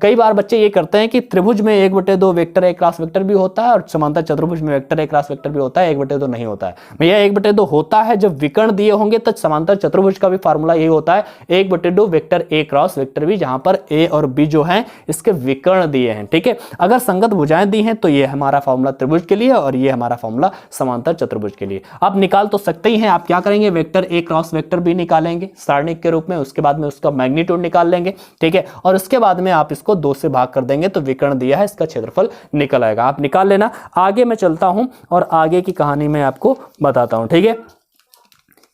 कई बार बच्चे ये करते हैं कि त्रिभुज में 1/2 वेक्टर ए क्रॉस वेक्टर भी होता है और समांतर चतुर्भुज में वेक्टर ए क्रॉस वेक्टर भी होता है, 1/2 नहीं होता है। भैया 1/2 होता है, जब विकर्ण दिए होंगे तो समांतर चतुर्भुज का भी फार्मूला यही होता है 1/2 vector A cross vector B, जहां पर ए और बी जो है इसके विकर्ण दिए हैं, ठीक है। अगर संगत भुजाएं दी हैं तो ये हमारा फार्मूला त्रिभुज के लिए और ये हमारा फार्मूला समांतर चतुर्भुज के लिए। आप निकाल तो सकते ही हैं, आप क्या करेंगे, vector A cross vector B निकालेंगे सारणिक के रूप में, उसके बाद में उसका मैग्नीट्यूड निकाल लेंगे, ठीक है। और उसके बाद में आप इसको 2 से भाग कर देंगे तो विकर्ण दिया है, इसका क्षेत्रफल निकल आएगा, आप निकाल लेना। आगे मैं चलता हूं और आगे की कहानी मैं आपको बताता हूं, ठीक है।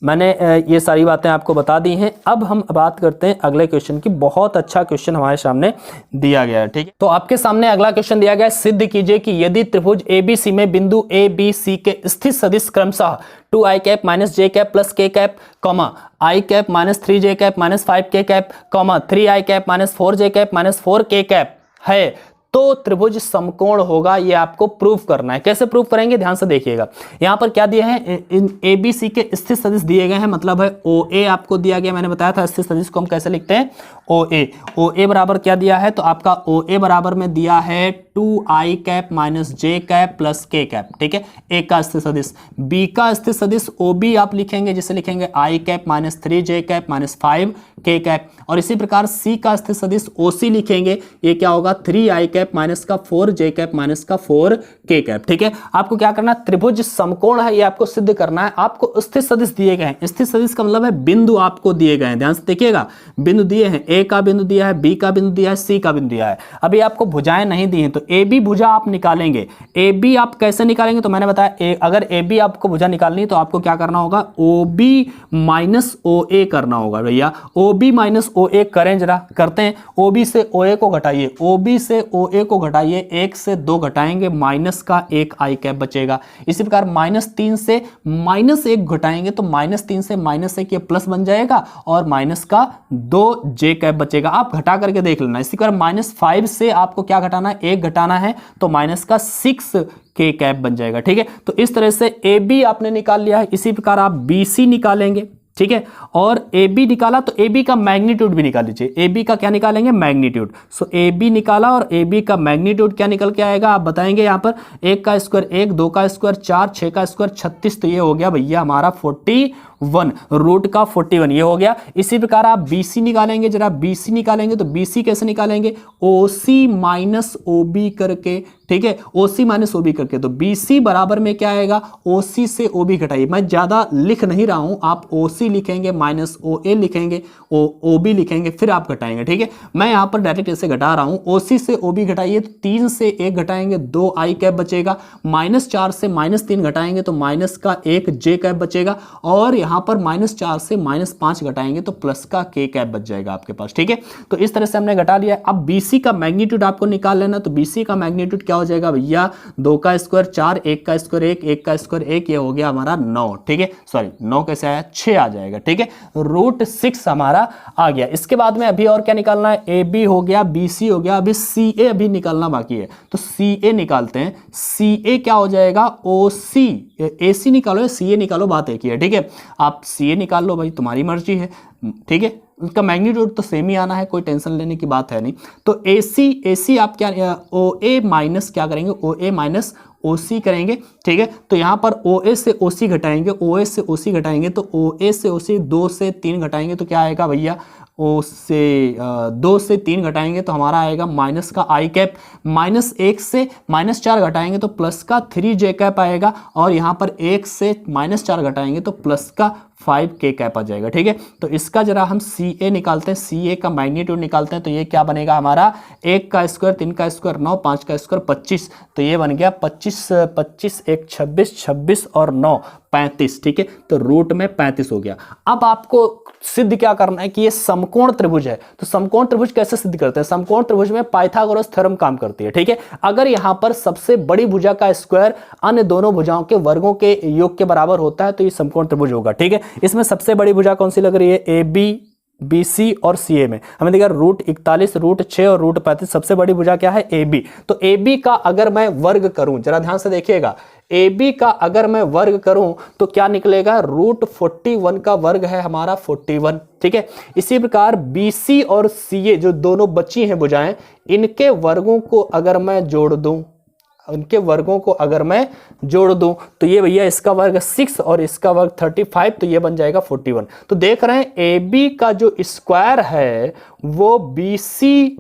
मैंने ये सारी बातें आपको बता दी हैं। अब हम बात करते हैं अगले क्वेश्चन की। बहुत अच्छा क्वेश्चन हमारे सामने दिया गया है, ठीक है। तो आपके सामने अगला क्वेश्चन दिया गया है, सिद्ध कीजिए कि यदि त्रिभुज ABC में बिंदु A B C के स्थित सदिश क्रमशः 2i कैप माइनस जे कैप प्लस के cap, i cap minus 3j cap minus 5k cap, 3i cap minus 4j cap minus 4k cap है तो त्रिभुज समकोण होगा। ये आपको प्रूफ करना है। कैसे प्रूफ करेंगे, ध्यान से देखिएगा। यहां पर क्या दिए हैं, इन ABC के स्थित सदिश दिए गए हैं, मतलब है OA आपको दिया गया। मैंने बताया था स्थित सदिश को हम कैसे लिखते हैं, OA बराबर क्या दिया है, तो आपका OA बराबर में दिया है 2i कैप माइनस जे कैप प्लस के कैप, ठीक है। A का स्थित सदिश, B का स्थित सदिश OB आप लिखेंगे, जिसे लिखेंगे i cap minus 3j cap minus 5k cap. और इसी प्रकार C का स्थित सदिश OC लिखेंगे, ये क्या होगा, 3i कैप कैप माइनस का 4 जे कैप माइनस का 4 के कैप। ठीक है, आपको क्या करना है, त्रिभुज समकोण है ये आपको सिद्ध करना है। आपको स्थिर सदिश दिए गए हैं, स्थिर सदिश का मतलब है बिंदु आपको दिए गए हैं, ध्यान से देखिएगा, बिंदु दिए हैं, ए का बिंदु दिया है, बी का बिंदु दिया है, सी का बिंदु दिया है। अभी आपको भुजाएं नहीं दी हैं, तो ए बी भुजा आप निकालेंगे। ए बी आप कैसे निकालेंगे, तो मैंने बताया अगर ए बी आपको भुजा निकालनी है तो आपको क्या करना होगा, ओ बी माइनस ओ ए करना होगा भैया। ओ बी माइनस ओ ए करें, जरा करते हैं। ओ बी से ओ ए को घटाइए, ओ बी से ओ ए को घटाइए, 1 से 2 घटाएंगे, माइनस का 1 आई कैप बचेगा। इसी प्रकार -3 से -1 घटाएंगे तो -3 से -1 ये प्लस बन जाएगा और माइनस का 2 जे कैप बचेगा। आप घटा करके देख लेना। इसी प्रकार -5 से आपको क्या घटाना है, 1 घटाना है तो माइनस का 6 के कैप बन जाएगा। ठीक है, तो इस तरह से ए बी आपने निकाल लिया है। इसी प्रकार आप बी सी निकालेंगे। ठीक है, और ए बी निकाला तो ए बी का मैग्नीट्यूड भी निकाल लीजिए। ए बी का क्या निकालेंगे, मैग्नीट्यूड। सो ए बी निकाला और ए बी का मैग्नीट्यूड क्या निकल के आएगा आप बताएंगे। यहाँ पर 1 का स्क्वायर 1, 2 का स्क्वायर 4, 6 का स्क्वायर 36, तो ये हो गया भैया हमारा 41, रूट का 41 ये हो गया। इसी प्रकार आप बी सी निकालेंगे, जरा बी सी निकालेंगे तो बी सी कैसे निकालेंगे, ओ सी माइनस ओ बी करके। ठीक है, ओ सी माइनस ओ बी करके, तो बी सी बराबर में क्या आएगा, ओ सी से ओ बी घटाइए। मैं ज्यादा लिख नहीं रहा हूं, आप ओ सी लिखेंगे, माइनस ओ ए लिखेंगे, ओ बी लिखेंगे, फिर आप घटाएंगे। ठीक है, मैं यहां पर डायरेक्ट ऐसे घटा रहा हूं। ओ सी से ओ बी घटाइए तो 3 से 1 घटाएंगे, 2 आई कैप बचेगा। -4 से -3 घटाएंगे तो माइनस का 1 जे कैप बचेगा। और यहां पर -4 से -5 घटाएंगे तो प्लस का के कैप बच जाएगा आपके पास। ठीक है, तो इस तरह से हमने घटा लिया। अब बीसी का मैग्नीट्यूड आपको निकाल लेना, तो बीसी का मैग्नीट्यूड क्या हो जाएगा भैया, 2 का स्क्वायर 4, 1 का स्क्वायर 1, 1 का स्क्वायर 1, ये हो गया हमारा 9। ठीक है, सॉरी 9 कैसे आया, 6 आ जाएगा। ठीक है, √6 हमारा आ गया। इसके बाद में अभी और क्या निकालना है, ए बी हो गया, बी सी हो गया, अभी सी ए अभी निकालना बाकी है, तो सी ए निकालते हैं। सी ए क्या हो जाएगा, ओ सी, ए सी निकालो, सी ए निकालो, बात एक ही है। ठीक है, आप सी ए निकाल लो भाई, तुम्हारी मर्जी है। ठीक है, उसका मैग्नीट्यूड तो सेम ही आना है, कोई टेंशन लेने की बात है नहीं। तो ए सी आप क्या, ओ ए माइनस क्या करेंगे, ओ ए माइनस ओ सी करेंगे। ठीक है, तो यहां पर ओ ए से ओ सी घटाएंगे, ओ ए से ओ सी घटाएंगे तो ओ ए से ओ सी 2 से 3 घटाएंगे तो क्या आएगा भैया, ओ से 2 से 3 घटाएंगे तो हमारा आएगा माइनस का आई कैप। -1 से -4 घटाएंगे तो प्लस का 3 जे कैप आएगा। और यहाँ पर 1 से -4 घटाएंगे तो प्लस का 5 के कैप आ जाएगा। ठीक है, तो इसका जरा हम सी ए निकालते हैं, सी ए का मैग्नीट्यूड निकालते हैं। तो ये क्या बनेगा हमारा, 1 का स्क्वायर 3 का स्क्वायर 9, 5 का स्क्वायर 25, तो ये बन गया 25, 25 1 26, 26 और 9 35। ठीक है, तो रूट में 35 हो गया। अब आपको सिद्ध क्या करना है कि ये समकोण त्रिभुज है। तो समकोण त्रिभुज कैसे सिद्ध करते हैं, समकोण त्रिभुज में पाइथागोरस थ्योरम काम करती है। ठीक है, अगर यहां पर सबसे बड़ी भुजा का स्क्वायर अन्य दोनों भुजाओं के वर्गों के योग के बराबर होता है तो ये समकोण त्रिभुज होगा। ठीक है, इसमें सबसे बड़ी भुजा कौन सी लग रही है, ए बी, बी सी और सी ए में हमें देखा √41, √6 और √35, सबसे बड़ी भुजा क्या है, ए बी। तो ए बी का अगर मैं वर्ग करूं, जरा ध्यान से देखिएगा, ए बी का अगर मैं वर्ग करूं तो क्या निकलेगा, √41 का वर्ग है हमारा 41। ठीक है, इसी प्रकार बी सी और सी ए जो दोनों बची हैं भुजाएं, इनके वर्गों को अगर मैं जोड़ दूं, उनके वर्गों को अगर मैं जोड़ दूं तो ये भैया इसका वर्ग 6 और इसका वर्ग 35, तो ये बन जाएगा 41। तो देख रहे हैं ए बी का जो स्क्वायर है वो बी सी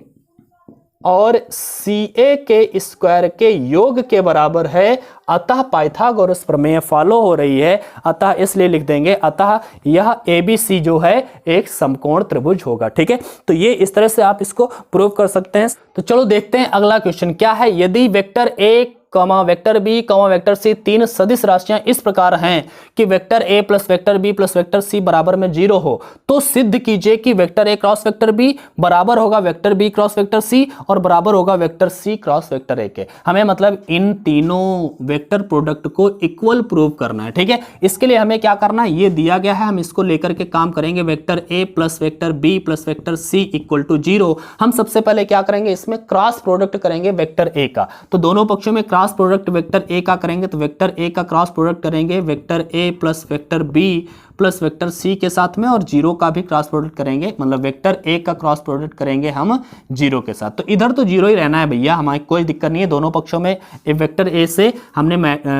और सी ए के स्क्वायर के योग के बराबर है। अतः पाइथागोरस प्रमेय फॉलो हो रही है, अतः इसलिए लिख देंगे, अतः यह ABC जो है एक समकोण त्रिभुज होगा। ठीक है, तो ये इस तरह से आप इसको प्रूव कर सकते हैं। तो चलो देखते हैं अगला क्वेश्चन क्या है। यदि vector A vector B vector C तीन सदिश राशियां इस प्रकार हैं कि vector A plus vector B plus vector C बराबर में 0 हो, तो सिद्ध कीजिए कि vector A cross vector B बराबर होगा vector B cross vector C और बराबर होगा vector C cross vector A के। हमें मतलब इन तीनों वेक्टर प्रोडक्ट को इक्वल प्रूव करना है। ठीक है, इसके लिए हमें क्या करना है, ये दिया गया है, हम इसको लेकर के काम करेंगे। Vector A plus vector B plus vector C equal to 0। हम सबसे पहले क्या करेंगे, इसमें क्रॉस प्रोडक्ट करेंगे वेक्टर ए का। तो दोनों पक्षों में क्रॉस प्रोडक्ट वेक्टर ए का करेंगे, तो वेक्टर ए का क्रॉस प्रोडक्ट करेंगे vector A plus vector B plus vector C के साथ में, और 0 का भी क्रॉस प्रोडक्ट करेंगे, मतलब वेक्टर ए का क्रॉस प्रोडक्ट करेंगे हम 0 के साथ। तो इधर तो 0 ही रहना है भैया, हमारी कोई दिक्कत नहीं है। दोनों पक्षों में वेक्टर ए से हमने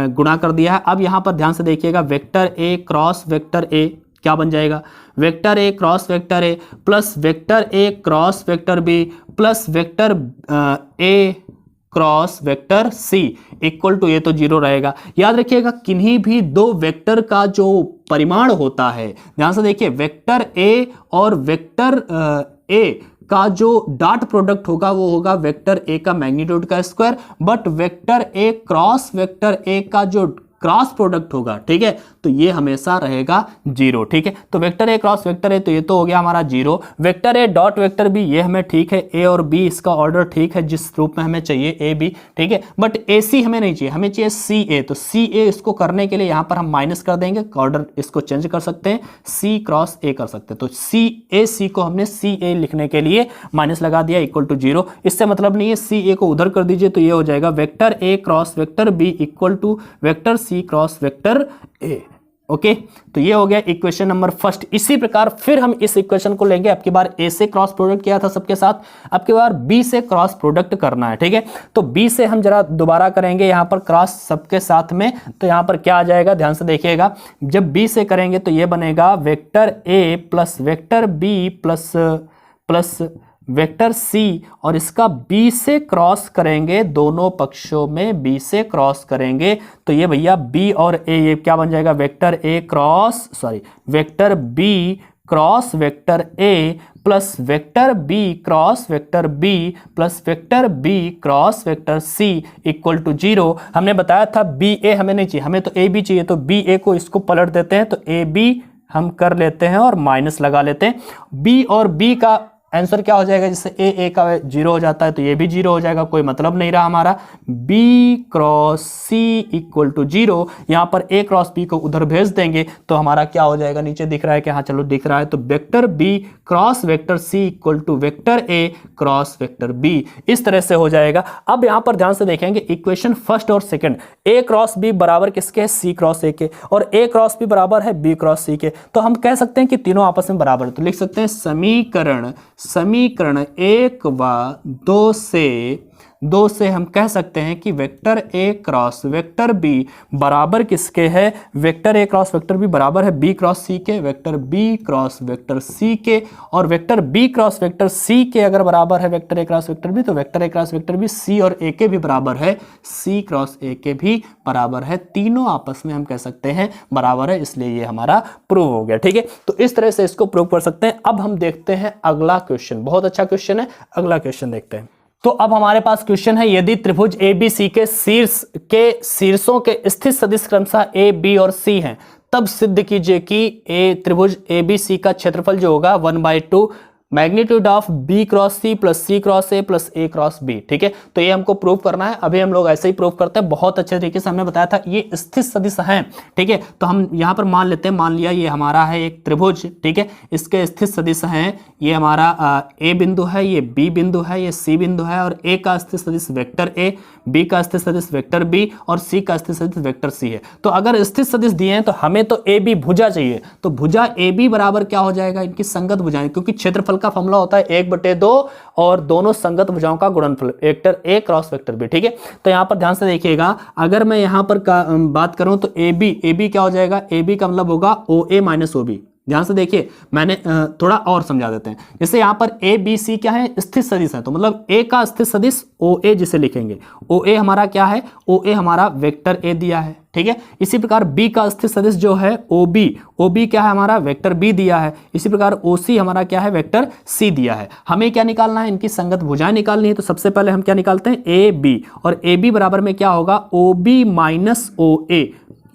गुणा कर दिया है। अब यहां पर ध्यान से देखिएगा, vector A cross vector A क्या बन जाएगा, vector A cross vector A plus vector A cross vector B plus vector A cross vector C equal to, ये तो 0 रहेगा। याद रखिएगा किन्हीं भी दो वेक्टर का जो परिमाण होता है, ध्यान से देखिए, वेक्टर ए और वेक्टर ए का जो डॉट प्रोडक्ट होगा वो होगा वेक्टर ए का मैग्नीट्यूड का square, but vector A cross vector A का जो क्रॉस प्रोडक्ट होगा, ठीक है, तो ये हमेशा रहेगा 0। ठीक है, तो vector A cross vector A, तो ये तो हो गया हमारा 0। Vector A dot vector B, ये हमें ठीक है, ए और बी इसका ऑर्डर ठीक है जिस रूप में हमें चाहिए ए बी, ठीक है, बट ए सी हमें नहीं चाहिए, हमें चाहिए सी ए। तो सी ए इसको करने के लिए यहां पर हम माइनस कर देंगे, ऑर्डर इसको चेंज कर सकते हैं, सी क्रॉस ए कर सकते हैं। तो सी को हमने सी ए लिखने के लिए माइनस लगा दिया इक्वल टू 0। इससे मतलब नहीं है, सी ए को उधर कर दीजिए तो ये हो जाएगा vector A cross vector B equal to vector C cross vector A. Okay, तो ये हो गया इक्वेशन नंबर फर्स्ट। इसी प्रकार फिर हम इस इक्वेशन को लेंगे, अब की बार ए से क्रॉस प्रोडक्ट किया था सबके साथ, अब की बार बी से क्रॉस प्रोडक्ट करना है। ठीक है, तो बी से हम जरा दोबारा करेंगे यहां पर क्रॉस सबके साथ में, तो यहां पर क्या आ जाएगा, ध्यान से देखिएगा, जब बी से करेंगे तो ये बनेगा vector A plus vector B plus vector C, और इसका बी से क्रॉस करेंगे, दोनों पक्षों में बी से क्रॉस करेंगे, तो ये भैया बी और ए, ये क्या बन जाएगा, vector A cross vector B cross vector A plus vector B cross vector B plus vector B cross vector C equal to 0। हमने बताया था बी ए हमें नहीं चाहिए, हमें तो ए बी चाहिए, तो बी ए को इसको पलट देते हैं, तो ए बी हम कर लेते हैं और माइनस लगा लेते हैं। बी और बी का आंसर क्या हो जाएगा, जिससे ए का 0 हो जाता है, तो ये भी 0 हो जाएगा, कोई मतलब नहीं रहा हमारा। b cross c equal to 0, यहां पर a क्रॉस b को उधर भेज देंगे तो हमारा क्या हो जाएगा, नीचे दिख रहा है कि हाँ चलो दिख रहा है, तो vector b cross vector c equal to vector a cross vector b, इस तरह से हो जाएगा। अब यहां पर ध्यान से देखेंगे इक्वेशन फर्स्ट और सेकंड, a क्रॉस b बराबर किसके है, c क्रॉस a के, और a क्रॉस b बराबर है b क्रॉस c के, तो हम कह सकते हैं कि तीनों आपस में बराबर है, तो लिख सकते हैं समीकरण 1 व 2 से हम कह सकते हैं कि vector A cross vector B बराबर किसके है, vector A cross vector B बराबर है बी क्रॉस सी के, vector B cross vector C के, और vector B cross vector C के अगर बराबर है vector A cross vector B, तो vector A cross vector B C और ए के भी बराबर है, सी क्रॉस ए के भी बराबर है, तीनों आपस में हम कह सकते हैं बराबर है, इसलिए ये हमारा प्रूव हो गया। ठीक है, तो इस तरह से इसको प्रूव कर सकते हैं। अब हम देखते हैं अगला क्वेश्चन, बहुत अच्छा क्वेश्चन है, अगला क्वेश्चन देखते हैं। तो अब हमारे पास क्वेश्चन है, यदि त्रिभुज ABC के शीर्षों के स्थित सदिश क्रमशः A, B और C हैं, तब सिद्ध कीजिए कि त्रिभुज ABC का क्षेत्रफल जो होगा 1/2 magnitude of B cross C plus C cross A plus A cross B। ठीक है, तो ये हमको प्रूव करना है। अभी हम लोग ऐसे ही प्रूव करते हैं, बहुत अच्छे तरीके से हमने बताया था, ये स्थित सदिश हैं। ठीक है, तो हम यहाँ पर मान लेते हैं, मान लिया ये हमारा है एक त्रिभुज, ठीक है, इसके स्थित सदिश हैं, ये हमारा A बिंदु है, ये B बिंदु है, ये C बिंदु है, और A का स्थित सदिश वेक्टर A, B का स्थित सदिश वेक्टर B और C का स्थित सदिश वेक्टर C है। तो अगर स्थित सदिश दिए हैं तो हमें तो AB भुजा चाहिए, तो भुजा AB बराबर क्या हो जाएगा, इनकी संगत भुजाएं, क्योंकि क्षेत्रफल का फॉर्मूला होता है 1/2 और दोनों संगत भुजाओं का गुणनफल, vector A cross vector B. ठीक है, तो यहां पर ध्यान से देखिएगा, अगर मैं यहां पर बात करूं तो ए बी क्या हो जाएगा, ए बी का मतलब होगा OA माइनस OB। ध्यान से देखिए, मैंने थोड़ा और समझा देते हैं, जैसे यहां पर ए बी सी क्या है, स्थित सदिश है, तो मतलब ए का स्थित सदिश OA जिसे लिखेंगे, OA हमारा क्या है, OA हमारा वेक्टर ए दिया है। ठीक है, इसी प्रकार बी का स्थित सदिश जो है OB क्या है हमारा, वेक्टर बी दिया है। इसी प्रकार OC हमारा क्या है, वेक्टर सी दिया है। हमें क्या निकालना है, इनकी संगत भुजाएं निकालनी है, तो सबसे पहले हम क्या निकालते हैं, AB, और AB बराबर में क्या होगा, OB माइनस OA,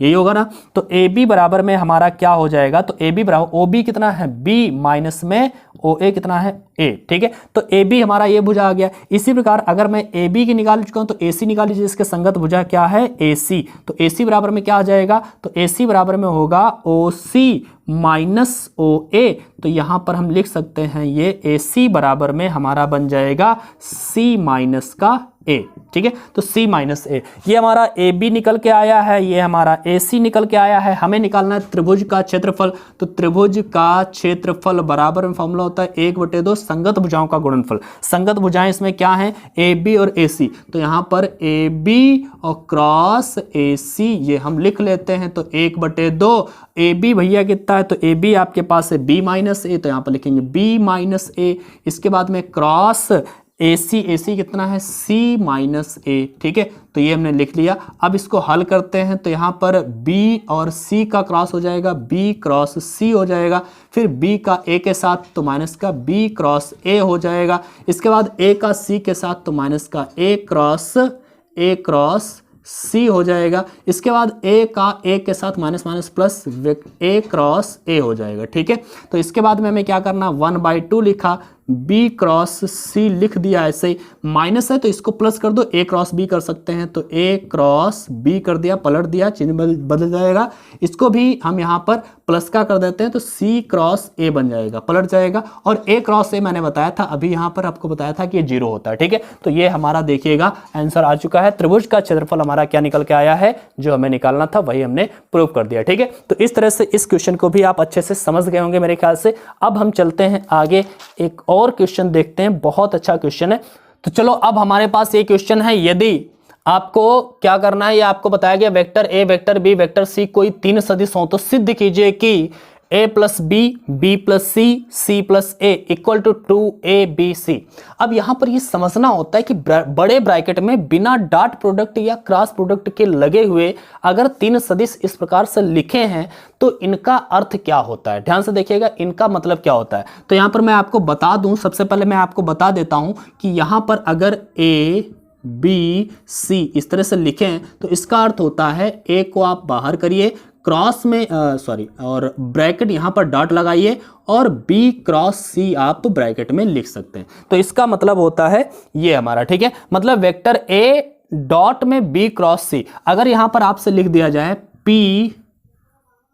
यही होगा ना। तो AB बराबर में हमारा क्या हो जाएगा, तो AB बराबर OB कितना है, B माइनस में OA कितना है, A। ठीक है, तो AB हमारा ये भुजा आ गया। इसी प्रकार अगर मैं AB की निकाल चुका हूं तो AC निकाल लीजिए, इसके संगत भुजा क्या है, AC। तो AC बराबर में क्या आ जाएगा, तो AC बराबर में होगा OC माइनस OA। तो यहां पर हम लिख सकते हैं ये AC बराबर में हमारा बन जाएगा C माइनस का A। ठीक है, तो C माइनस A, ये हमारा AB निकल के आया है, ये हमारा AC निकल के आया है। हमें निकालना है त्रिभुज का क्षेत्रफल, तो त्रिभुज का क्षेत्रफल बराबर में फॉर्मूला होता है 1/2 संगत भुजाओं का गुणनफल। संगत भुजाएं इसमें क्या है, AB और AC, तो यहां पर AB और क्रॉस AC ये हम लिख लेते हैं, तो 1/2 AB भैया कितना है, तो AB आपके पास है B माइनस A, तो यहां पर लिखेंगे B माइनस A। इसके बाद में क्रॉस AC कितना है C माइनस A, ठीक है। तो ये हमने लिख लिया। अब इसको हल करते हैं तो यहाँ पर B और C का क्रॉस हो जाएगा, B क्रॉस C हो जाएगा, फिर B का A के साथ तो माइनस का B क्रॉस A हो जाएगा, इसके बाद A का C के साथ तो माइनस का A क्रॉस C हो जाएगा, इसके बाद A का A के साथ minus minus plus A cross A हो जाएगा, ठीक है। तो इसके बाद में हमें क्या करना, 1/2 लिखा, B क्रॉस C लिख दिया, ऐसे ही माइनस है तो इसको प्लस कर दो, A क्रॉस B कर सकते हैं तो A क्रॉस B कर दिया, पलट दिया, चिन्ह बदल जाएगा। इसको भी हम यहाँ पर प्लस का कर देते हैं तो C क्रॉस A बन जाएगा, पलट जाएगा। और A क्रॉस A मैंने बताया था, अभी यहाँ पर आपको बताया था कि ये 0 होता है, ठीक है। तो ये हमारा देखिएगा आंसर आ चुका है। त्रिभुज का क्षेत्रफल हमारा क्या निकल के आया है, जो हमें निकालना था वही हमने प्रूव कर दिया, ठीक है। तो इस तरह से इस क्वेश्चन को भी आप अच्छे से समझ गए होंगे मेरे ख्याल से। अब हम चलते हैं आगे, एक और क्वेश्चन देखते हैं, बहुत अच्छा क्वेश्चन है। तो चलो अब हमारे पास ये क्वेश्चन है, यदि आपको क्या करना है, ये आपको बताया गया vector A, vector B, vector C कोई 3 सदिश हो तो सिद्ध कीजिए कि a plus B, B plus C, C plus A equal to 2abc। अब यहां पर ये समझना होता है कि बड़े ब्रैकेट में बिना डॉट प्रोडक्ट या क्रॉस प्रोडक्ट के लगे हुए अगर 3 सदिश इस प्रकार से लिखे हैं तो इनका अर्थ क्या होता है। ध्यान से देखिएगा, इनका मतलब क्या होता है। तो यहां पर मैं आपको बता दूं, सबसे पहले मैं आपको बता देता हूं कि यहां पर अगर a बी सी इस तरह से लिखें तो इसका अर्थ होता है ए को आप बाहर करिए, क्रॉस में और ब्रैकेट यहां पर डॉट लगाइए और बी क्रॉस सी आप ब्रैकेट में लिख सकते हैं। तो इसका मतलब होता है ये हमारा, ठीक है। मतलब वेक्टर ए डॉट में बी क्रॉस सी, अगर यहां पर आपसे लिख दिया जाए पी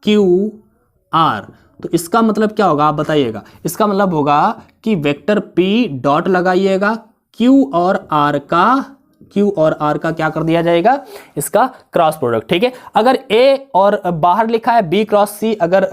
क्यू आर तो इसका मतलब क्या होगा आप बताइएगा। इसका मतलब होगा कि वेक्टर पी डॉट लगाइएगा, क्यू और आर का क्या कर दिया जाएगा, इसका क्रॉस प्रोडक्ट, ठीक है। अगर ए और बाहर लिखा है बी क्रॉस सी, अगर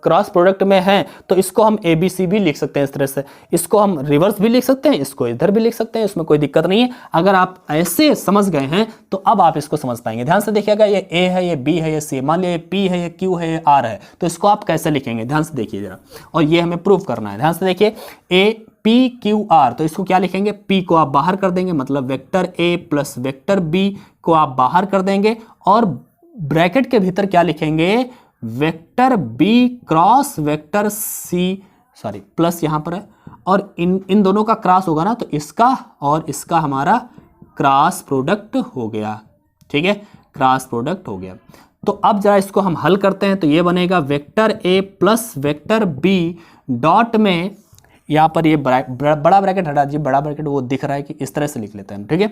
क्रॉस प्रोडक्ट में है तो इसको हम ए बी सी भी लिख सकते हैं इस तरह से, इसको हम रिवर्स भी लिख सकते हैं, इसको इधर भी लिख सकते हैं, इसमें कोई दिक्कत नहीं है। अगर आप ऐसे समझ गए हैं तो अब आप इसको समझ पाएंगे। ध्यान से देखिएगा, ये ए है, ये बी है, ये सी, मान लिया ये पी है, ये क्यू है, ये आर है, तो इसको आप कैसे लिखेंगे ध्यान से देखिए जरा, और ये हमें प्रूव करना है। ध्यान से देखिए, ए पी क्यू आर, तो इसको क्या लिखेंगे, पी को आप बाहर कर देंगे, मतलब vector A plus vector B को आप बाहर कर देंगे और ब्रैकेट के भीतर क्या लिखेंगे, vector B cross vector C, plus यहां पर है, और इन दोनों का क्रॉस होगा ना तो इसका और इसका हमारा क्रॉस प्रोडक्ट हो गया, ठीक है, क्रॉस प्रोडक्ट हो गया। तो अब जरा इसको हम हल करते हैं तो ये बनेगा vector A plus vector B dot में, यहाँ पर ये बड़ा ब्रैकेट हटा दीजिए, बड़ा ब्रैकेट वो दिख रहा है कि इस तरह से लिख लेते हैं, ठीक है।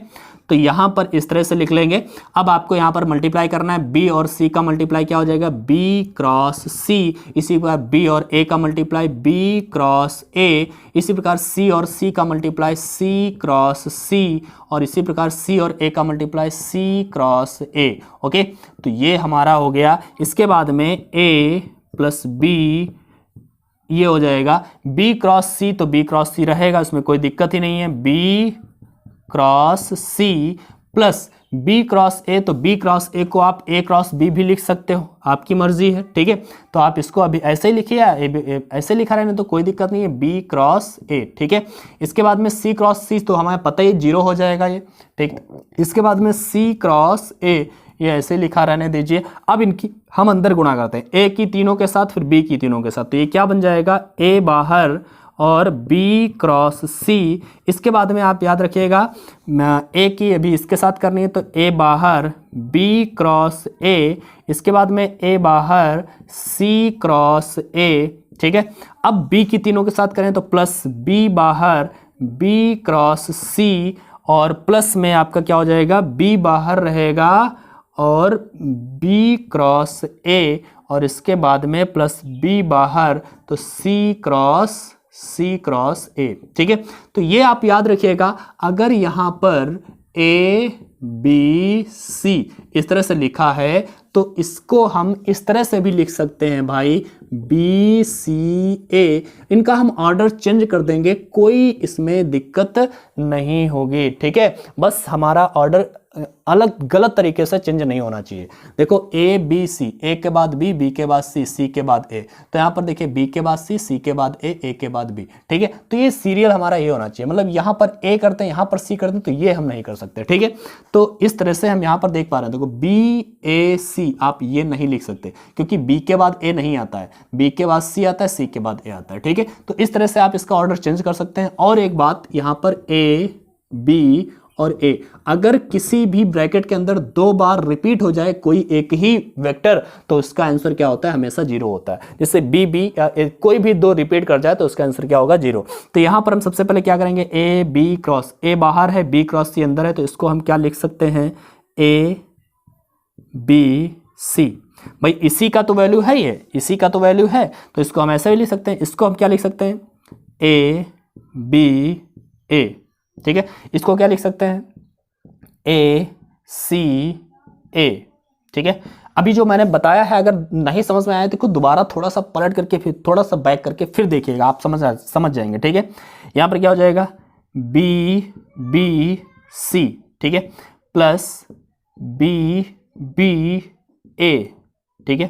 तो यहाँ पर इस तरह से लिख लेंगे। अब आपको यहाँ पर मल्टीप्लाई करना है, बी और सी का मल्टीप्लाई क्या हो जाएगा, बी क्रॉस सी, इसी प्रकार बी और ए का मल्टीप्लाई बी क्रॉस ए, इसी प्रकार सी और सी का मल्टीप्लाई सी क्रॉस सी, और इसी प्रकार सी और ए का multiply C cross A. Okay, तो ये हमारा हो गया। इसके बाद में ए प्लस बी ये हो जाएगा b क्रॉस सी, तो b क्रॉस सी रहेगा, उसमें कोई दिक्कत ही नहीं है, b cross C plus b cross a, तो b क्रॉस a को आप a क्रॉस b भी लिख सकते हो, आपकी मर्जी है, ठीक है। तो आप इसको अभी ऐसे ही लिखिए, ऐसे लिखा रहने तो कोई दिक्कत नहीं है, b क्रॉस a, ठीक है। इसके बाद में c क्रॉस c, तो हमें पता ही 0 हो जाएगा ये, ठीक। इसके बाद में c क्रॉस a, ये ऐसे लिखा रहने दीजिए। अब इनकी हम अंदर गुणा करते हैं, ए की तीनों के साथ फिर बी की तीनों के साथ, तो ये क्या बन जाएगा, ए बाहर और बी क्रॉस सी। इसके बाद में आप याद रखिएगा ए की अभी इसके साथ करनी है तो ए बाहर बी क्रॉस ए, इसके बाद में ए बाहर सी क्रॉस ए, ठीक है। अब बी की तीनों के साथ करें तो प्लस बी बाहर बी क्रॉस सी, और प्लस में आपका क्या हो जाएगा, बी बाहर रहेगा और b क्रॉस a, और इसके बाद में प्लस b बाहर तो c क्रॉस a, ठीक है। तो ये आप याद रखिएगा, अगर यहाँ पर a b c इस तरह से लिखा है तो इसको हम इस तरह से भी लिख सकते हैं भाई, b c a, इनका हम ऑर्डर चेंज कर देंगे, कोई इसमें दिक्कत नहीं होगी, ठीक है। बस हमारा ऑर्डर अलग गलत तरीके से चेंज नहीं होना चाहिए। देखो ए बी सी, ए के बाद बी, बी के बाद सी, सी के बाद ए, तो यहाँ पर देखिए बी के बाद सी, सी के बाद ए के बाद बी, ठीक है। तो ये सीरियल हमारा ये होना चाहिए, मतलब यहाँ पर ए करते हैं, यहाँ पर सी करते हैं, तो ये हम नहीं कर सकते, ठीक है। तो इस तरह से हम यहाँ पर देख पा रहे हैं, देखो बी ए सी आप ये नहीं लिख सकते क्योंकि बी के बाद ए नहीं आता है, बी के बाद सी आता है, सी के बाद ए आता है, ठीक है। तो इस तरह से आप इसका ऑर्डर चेंज कर सकते हैं। और एक बात, यहाँ पर ए बी और ए अगर किसी भी ब्रैकेट के अंदर 2 बार रिपीट हो जाए कोई एक ही वेक्टर, तो उसका आंसर क्या होता है, हमेशा 0 होता है। जैसे बी बी कोई भी 2 रिपीट कर जाए तो उसका आंसर क्या होगा, 0। तो यहां पर हम सबसे पहले क्या करेंगे, ए बी क्रॉस, ए बाहर है, बी क्रॉस सी अंदर है, तो इसको हम क्या लिख सकते हैं, ए बी सी। भाई इसी का तो वैल्यू है, ये इसी का तो वैल्यू है, तो इसको हम ऐसे भी लिख सकते हैं। इसको हम क्या लिख सकते हैं, ए बी ए, ठीक है। इसको क्या लिख सकते हैं, ए सी ए, ठीक है। अभी जो मैंने बताया है अगर नहीं समझ में आया तो दोबारा थोड़ा सा पलट करके फिर थोड़ा सा बैक करके फिर देखिएगा, आप समझ जाएंगे, ठीक है। यहां पर क्या हो जाएगा, बी बी सी, ठीक है, प्लस बी बी ए, ठीक है,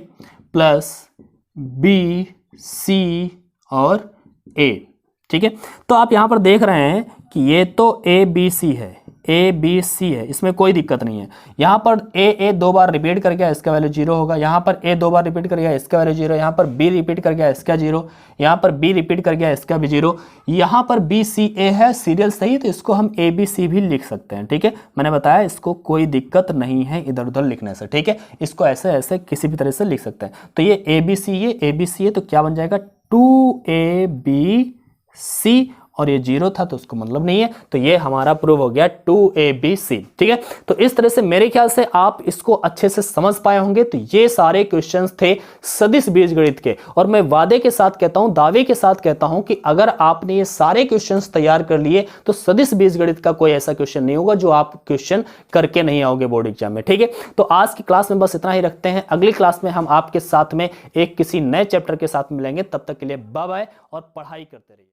प्लस बी सी और ए, ठीक है। तो आप यहां पर देख रहे हैं कि ये तो ए बी सी है, ए बी सी है, इसमें कोई दिक्कत नहीं है। यहाँ पर ए 2 बार रिपीट कर गया, इसका वैल्यू 0 होगा। यहाँ पर ए 2 बार रिपीट कर गया, इसका वैल्यू 0। यहाँ पर बी रिपीट कर गया, इसका 0। यहाँ पर बी रिपीट कर गया, इसका भी 0। यहाँ पर बी सी ए है, सीरियल सही, तो इसको हम ए बी सी भी लिख सकते हैं, ठीक है। मैंने बताया इसको कोई दिक्कत नहीं है इधर उधर लिखने से, ठीक है। इसको ऐसे ऐसे किसी भी तरह से लिख सकते हैं। तो ये ए बी सी, ये ए बी सी है, तो क्या बन जाएगा, 2AB C, और ये 0 था तो उसको मतलब नहीं है, तो ये हमारा प्रूव हो गया 2ABC, ठीक है। तो इस तरह से मेरे ख्याल से आप इसको अच्छे से समझ पाए होंगे। तो ये सारे क्वेश्चंस थे सदिश बीजगणित के, और मैं वादे के साथ कहता हूं, दावे के साथ कहता हूं कि अगर आपने ये सारे क्वेश्चंस तैयार कर लिए तो सदिश बीजगणित का कोई ऐसा क्वेश्चन नहीं होगा जो आप क्वेश्चन करके नहीं आओगे बोर्ड एग्जाम में, ठीक है। तो आज की क्लास में बस इतना ही रखते हैं। अगली क्लास में हम आपके साथ में एक किसी नए चैप्टर के साथ मिलेंगे। तब तक के लिए बाय बाय और पढ़ाई करते रहिए।